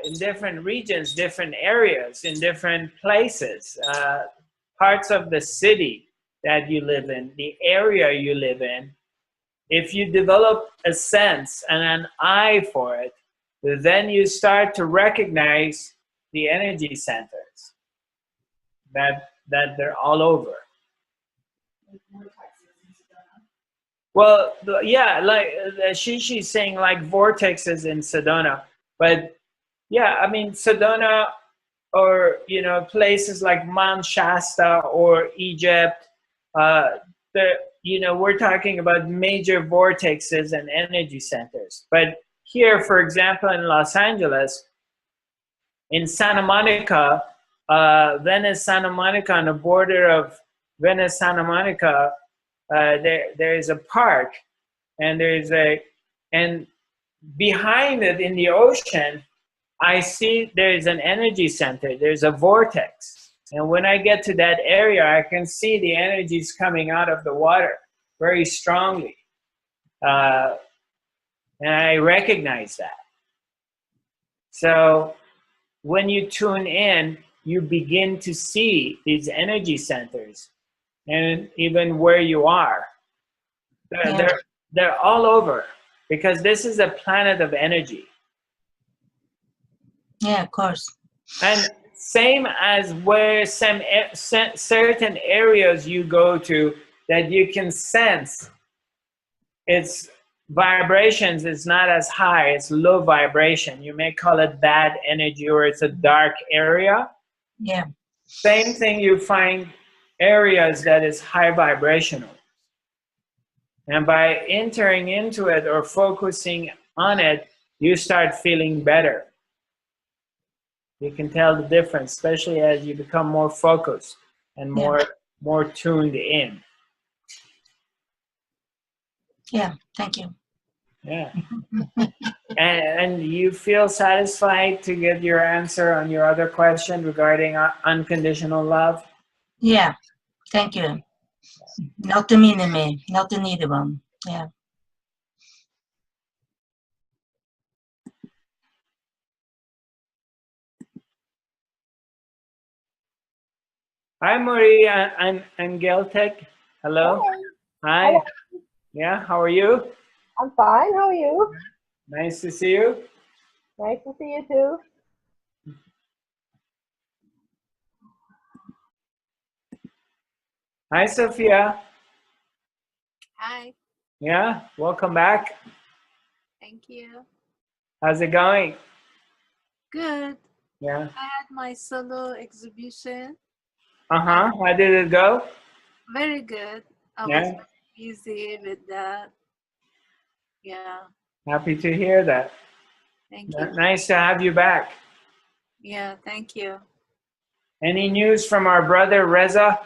in different regions, different areas, in different places, parts of the city that you live in, the area you live in. If you develop a sense and an eye for it, then you start to recognize the energy centers that they're all over. Well, yeah, like she's saying, like vortexes in Sedona, but yeah, I mean Sedona, or places like Mount Shasta or Egypt, we're talking about major vortexes and energy centers. But here, for example, in Los Angeles, in Santa Monica, Venice, Santa Monica, on the border of Venice, Santa Monica, there is a park, and and behind it in the ocean, I see there's an energy center. There's a vortex. And when I get to that area, I can see the energies coming out of the water very strongly. And I recognize that. So when you tune in, you begin to see these energy centers, and even where you are. They're all over, because this is a planet of energy. Yeah, of course. And same as where certain areas you go to that you can sense its vibrations is not as high, it's low vibration. You may call it bad energy, or it's a dark area. Yeah. Same thing, you find areas that is high vibrational. And by entering into it or focusing on it, you start feeling better. You can tell the difference, especially as you become more focused and more tuned in. Yeah, thank you. Yeah. and you feel satisfied to get your answer on your other question regarding unconditional love? Yeah, thank you. Not the mini-me, not the needy one. Yeah. Hi, Maria and Geltech. Hello. Hi. Hello. Yeah, how are you? I'm fine. How are you? Nice to see you. Nice to see you too. Hi, Sophia. Hi, Yeah, welcome back. thank you. How's it going? Good. Yeah. I had my solo exhibition. Uh-huh. How did it go? Very good. I was Yeah. very busy with that. Yeah, Happy to hear that. thank you. Nice to have you back. Yeah, thank you. Any news from our brother Reza?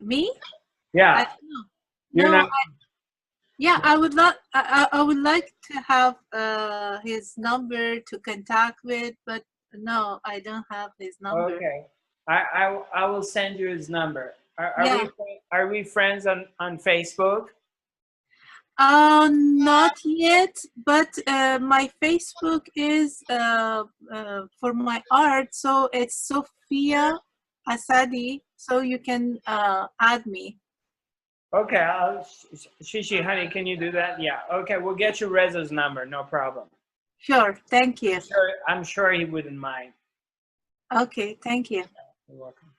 Me? Yeah. I don't know. You're No, not. yeah, I would not. I would like to have his number to contact with, but no, I don't have his number. Okay. I will send you his number. Yeah. Are we friends on Facebook? Not yet, but my Facebook is for my art, so it's Sophia Asadi, so you can add me. Okay. Shishi, honey, can you do that? Yeah. Okay. We'll get you Reza's number. No problem. Sure, thank you. I'm sure he wouldn't mind. Okay, thank you. You're welcome.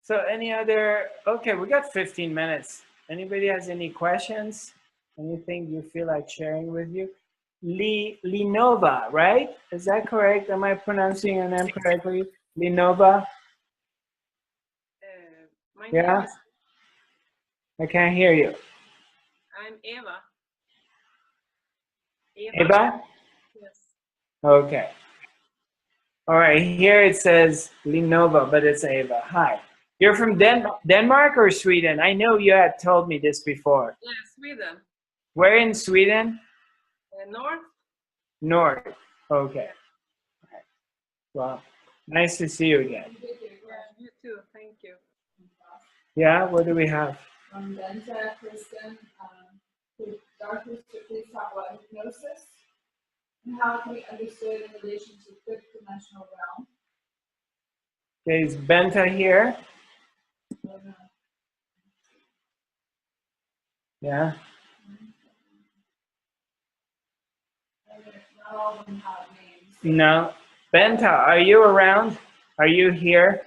So any other, okay, we got 15 minutes. Anybody has any questions? Anything you feel like sharing with you? Linova, right? Is that correct? Am I pronouncing your name correctly? Linova? My Yeah? name is, I can't hear you. I'm Eva. Eva? Yes. Okay. All right, here it says Linova, but it's Eva. Hi. You're from Denmark or Sweden? I know you had told me this before. Yeah, Sweden. Where in Sweden? North. North. Okay. Well, nice to see you again. Yeah, you too. Thank you. Yeah, what do we have? Benta, Kristen, could Dr. please talk about hypnosis and how it can be understood in relation to fifth dimensional realm? Okay, is Benta here? Yeah. Not all of them have names. No. Benta, are you around? Are you here?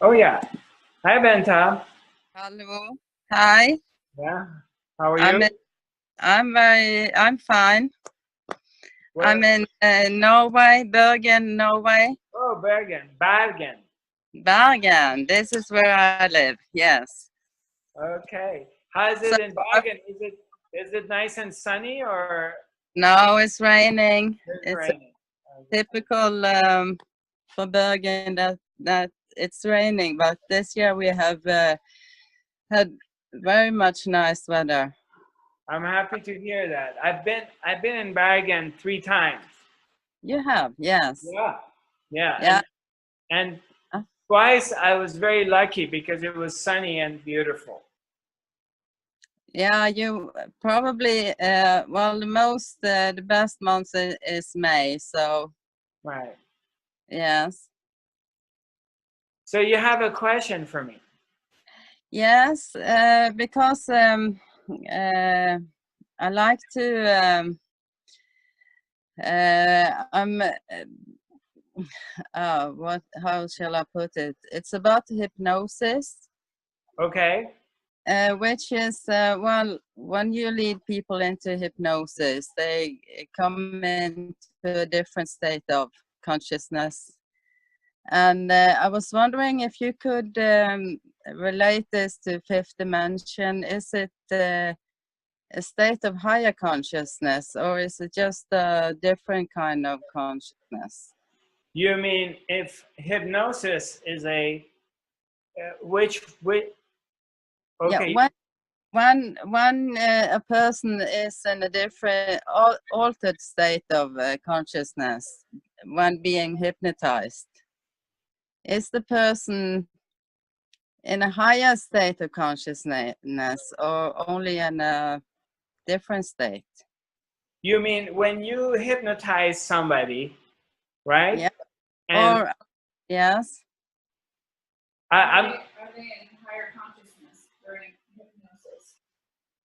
Oh yeah. Hi, Benta. Hello. Hi. Yeah. How are you? I'm fine. Where? I'm in Norway, Bergen, Norway. Oh, Bergen. Bergen. Bergen. This is where I live. Yes. Okay. How's it in Bergen? Is it nice and sunny or? No, it's raining. It's raining. typical for Bergen that it's raining, but this year we have had very much nice weather. I'm happy to hear that. I've been in Bergen 3 times. You have, yes. Yeah. Yeah. Yeah. And twice I was very lucky because it was sunny and beautiful. Yeah, you probably well the best month is May, so Right. yes. So you have a question for me? Yes, because I like to how shall I put it? It's about hypnosis. Okay. Which is well, when you lead people into hypnosis, they come into a different state of consciousness. And I was wondering if you could relate this to fifth dimension. Is it a state of higher consciousness, or is it just a different kind of consciousness? You mean if hypnosis is a which okay. Yeah, when a person is in a different altered state of consciousness, when being hypnotized? Is the person in a higher state of consciousness or only in a different state? You mean when you hypnotize somebody, right? Yeah. And Or yes. I'm Are they in higher consciousness during hypnosis?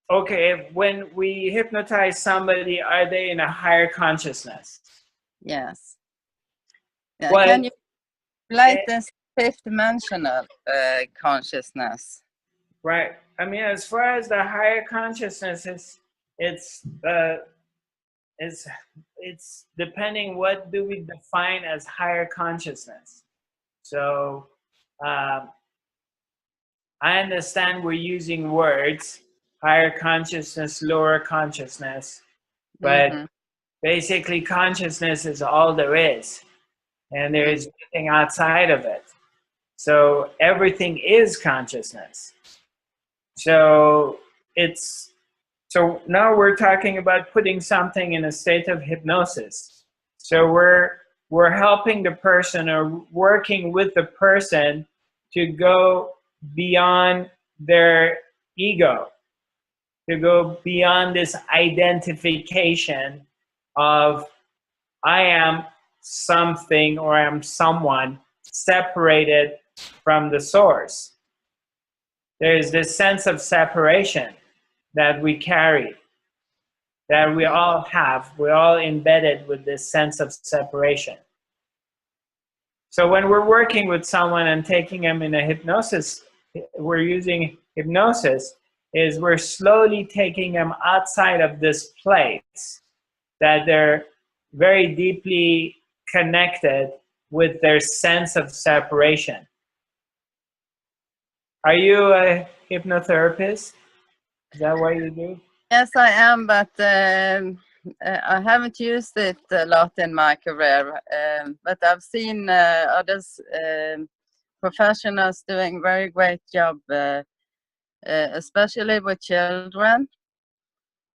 okay. When we hypnotize somebody, are they in a higher consciousness? Yes. Well, Can you relate this fifth dimensional consciousness? right. I mean, as far as the higher consciousness is, it's depending what do we define as higher consciousness. So I understand we're using words, higher consciousness, lower consciousness, but basically consciousness is all there is, and there is nothing outside of it. So everything is consciousness. So now we're talking about putting something in a state of hypnosis. So we're helping the person or working with the person to go beyond their ego, to go beyond this identification of I am something or I am someone separated from the source. There is this sense of separation that we carry, that we all have. We're all embedded with this sense of separation. So when we're working with someone and taking them in a hypnosis, we're using hypnosis, is we're slowly taking them outside of this place that they're very deeply connected with their sense of separation. Are you a hypnotherapist? Is that what you do? Yes, I am, but I haven't used it a lot in my career. But I've seen others, professionals, doing very great job, especially with children.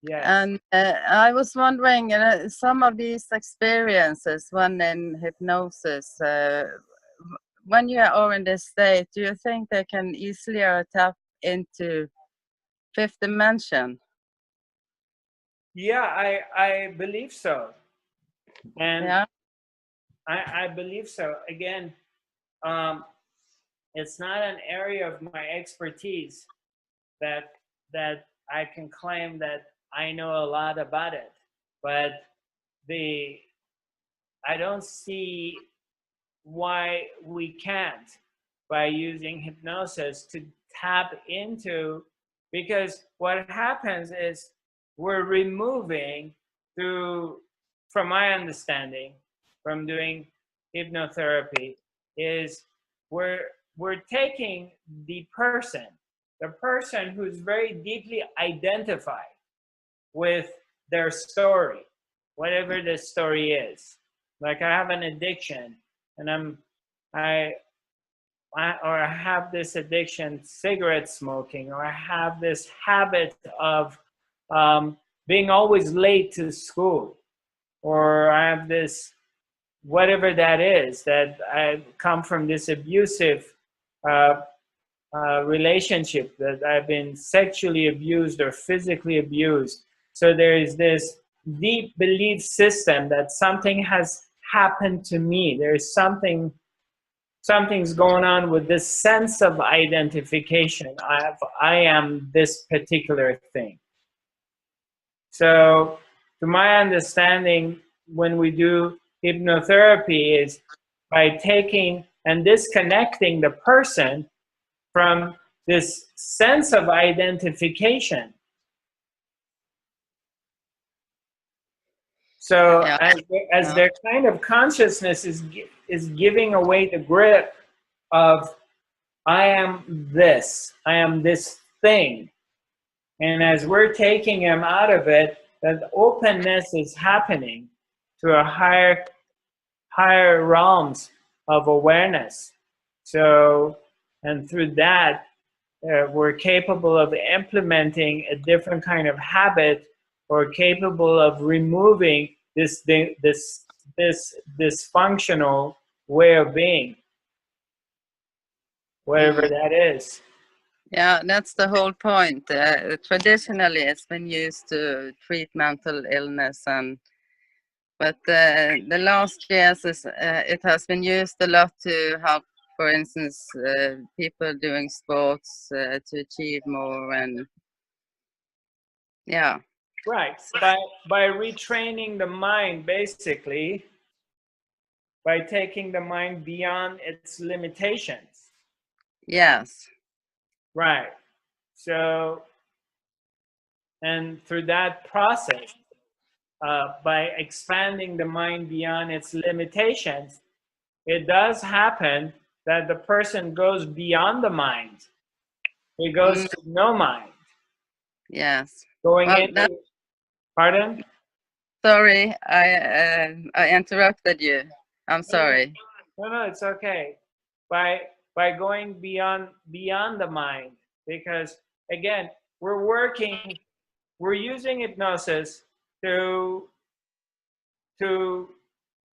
Yes. And I was wondering, some of these experiences when in hypnosis, when you are in this state, do you think they can easily tap into fifth dimension? Yeah, I believe so. And Yeah. I believe so. Again, it's not an area of my expertise that I can claim that I know a lot about it. But I don't see why we can't, by using hypnosis, to tap into, because what happens is we're removing from my understanding, from doing hypnotherapy, is we're taking the person who's very deeply identified with their story, whatever the story is. Like I have an addiction, and I have this addiction, cigarette smoking, or I have this habit of being always late to school, or I have this, whatever that is, that I come from this abusive relationship, that I've been sexually abused or physically abused. So there is this deep belief system that something has happened to me. There's something's going on with this sense of identification. I am this particular thing. So to my understanding, when we do hypnotherapy, is by taking and disconnecting the person from this sense of identification. So as their kind of consciousness is giving away the grip of I am this thing. And as we're taking them out of it, that openness is happening to a higher realms of awareness. So, and through that, we're capable of implementing a different kind of habit, or capable of removing this this dysfunctional way of being, whatever that is. Yeah, that's the whole point. Traditionally, it's been used to treat mental illness, but the last years it has been used a lot to help, for instance, people doing sports to achieve more, and yeah. Right. By retraining the mind, basically, by taking the mind beyond its limitations. Yes. Right. So, and through that process, by expanding the mind beyond its limitations, it does happen that the person goes beyond the mind. It goes to no mind. Yes. Going Well, into, pardon? Sorry, I interrupted you. I'm sorry. No, it's okay. By going beyond the mind, because again, we're using hypnosis to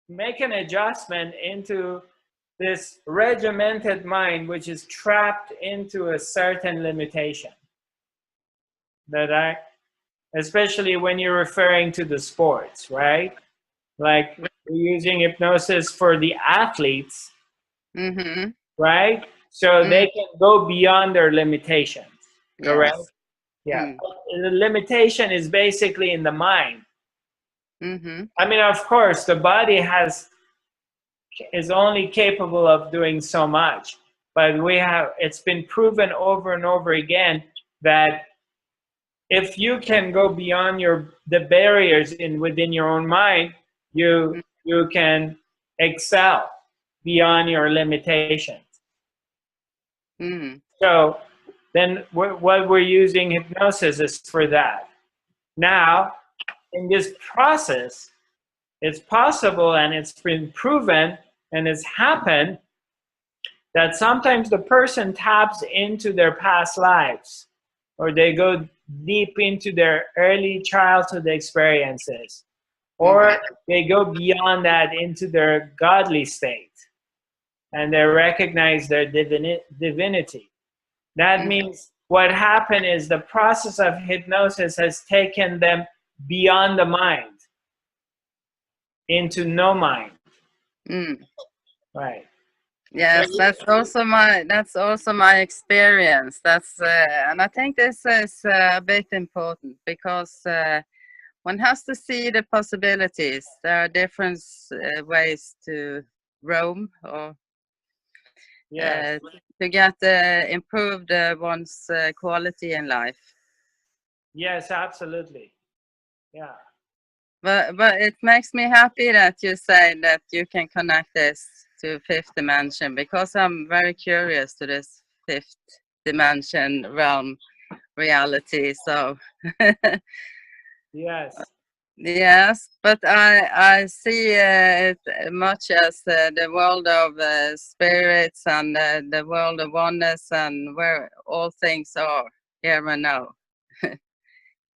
make an adjustment into this regimented mind, which is trapped into a certain limitation. Especially when you're referring to the sports, right? Like we're using hypnosis for the athletes, right? So they can go beyond their limitations, correct? Yes. Yeah. The limitation is basically in the mind. I mean, of course, the body is only capable of doing so much, but it's been proven over and over again that if you can go beyond the barriers within your own mind, you can excel beyond your limitations. So then what we're using hypnosis is for that. Now, in this process, it's possible and it's been proven and it's happened that sometimes the person taps into their past lives, or they go deep into their early childhood experiences, or they go beyond that into their godly state and they recognize their divinity. That means what happened is the process of hypnosis has taken them beyond the mind into no mind. Right. Yes, that's also my experience. And I think this is a bit important because one has to see the possibilities. There are different ways to roam or to get improved one's quality in life. Yes, absolutely. Yeah. But it makes me happy that you say that you can connect this to fifth dimension, because I'm very curious to this fifth dimension realm reality. So yes. Yes, but I see it much as the world of spirits and the world of oneness, and where all things are here and now.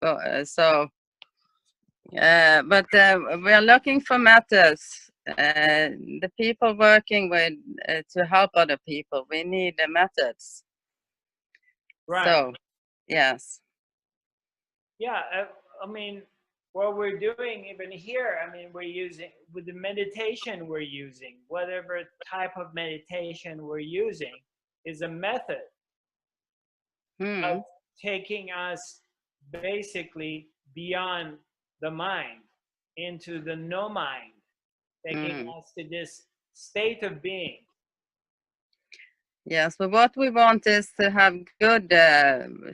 But we are looking for methods. The people working with to help other people, we need the methods. Right. So, yes. Yeah, I mean, what we're doing even here, I mean, we're using, with the meditation we're using, whatever type of meditation we're using, is a method of taking us basically beyond the mind into the no mind, taking us to this state of being. Yes, but what we want is to have good,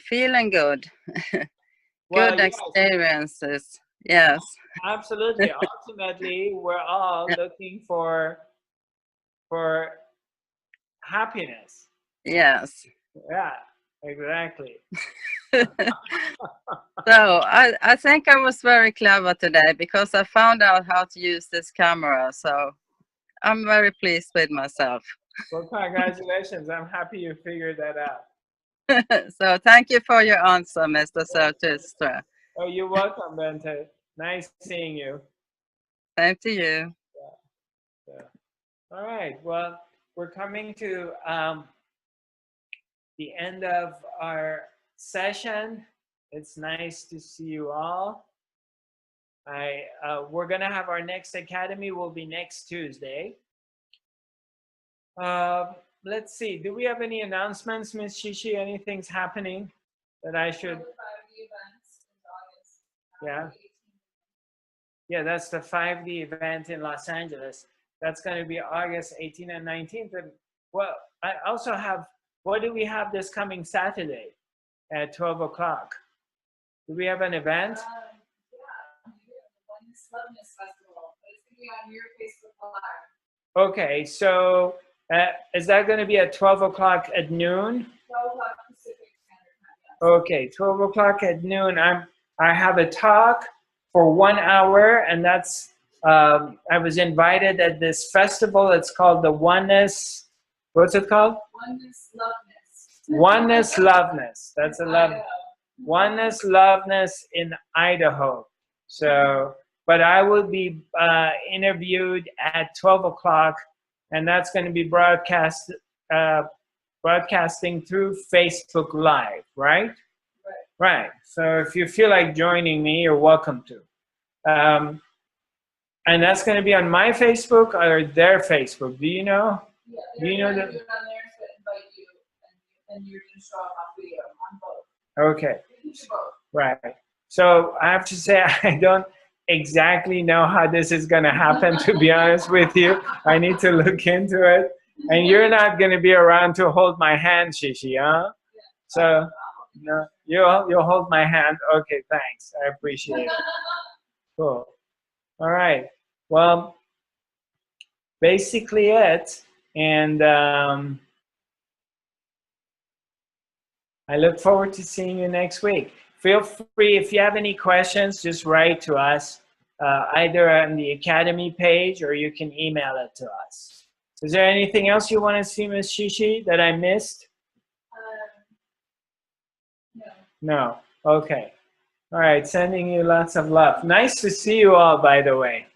feeling good, good experiences. Yes. Absolutely. Ultimately, we're all looking for happiness. Yes. Yeah, exactly. So I think I was very clever today because I found out how to use this camera. So I'm very pleased with myself. Well, congratulations. I'm happy you figured that out. So thank you for your answer, Mr. Zarathustra. Oh, you're welcome, Bente. Nice seeing you. Same to you. Yeah. All right. Well, we're coming to the end of our session. It's nice to see you all. We're gonna have our next academy will be next Tuesday. Let's see. Do we have any announcements, Miss Shishi? Anything's happening that I should? Yeah. Yeah, that's the 5D event in Los Angeles. That's going to be August 18th and 19th. And well, I also have. What do we have this coming Saturday at 12 o'clock? Do we have an event? Yeah, the Oneness Loveness Festival. It's going to be on your Facebook Live. Okay, so is that going to be at 12 o'clock at noon? 12 o'clock Pacific Standard Time. Yes. Okay, 12 o'clock at noon. I have a talk for 1 hour, and that's I was invited at this festival. It's called the Oneness. What's it called? Oneness Loveness. Oneness Loveness. That's a love. Idaho. Oneness Loveness in Idaho. So, but I will be interviewed at 12 o'clock, and that's going to be broadcasting through Facebook Live, right? Right. So if you feel like joining me, you're welcome to. And that's going to be on my Facebook or their Facebook. Do you know? Yeah, Do you know that? Do it on there to invite you, and you're going to show up on video on both. Okay. You can do both. Right. So I have to say I don't exactly know how this is going to happen, to be honest with you. I need to look into it. And you're not going to be around to hold my hand, Shishi, huh? So no, you'll hold my hand. Okay, thanks. I appreciate it. Cool. All right. Well, basically it. And I look forward to seeing you next week. Feel free, if you have any questions, just write to us, either on the Academy page or you can email it to us. Is there anything else you want to see, Ms. Shishi, that I missed? No. No. Okay. All right. Sending you lots of love. Nice to see you all, by the way.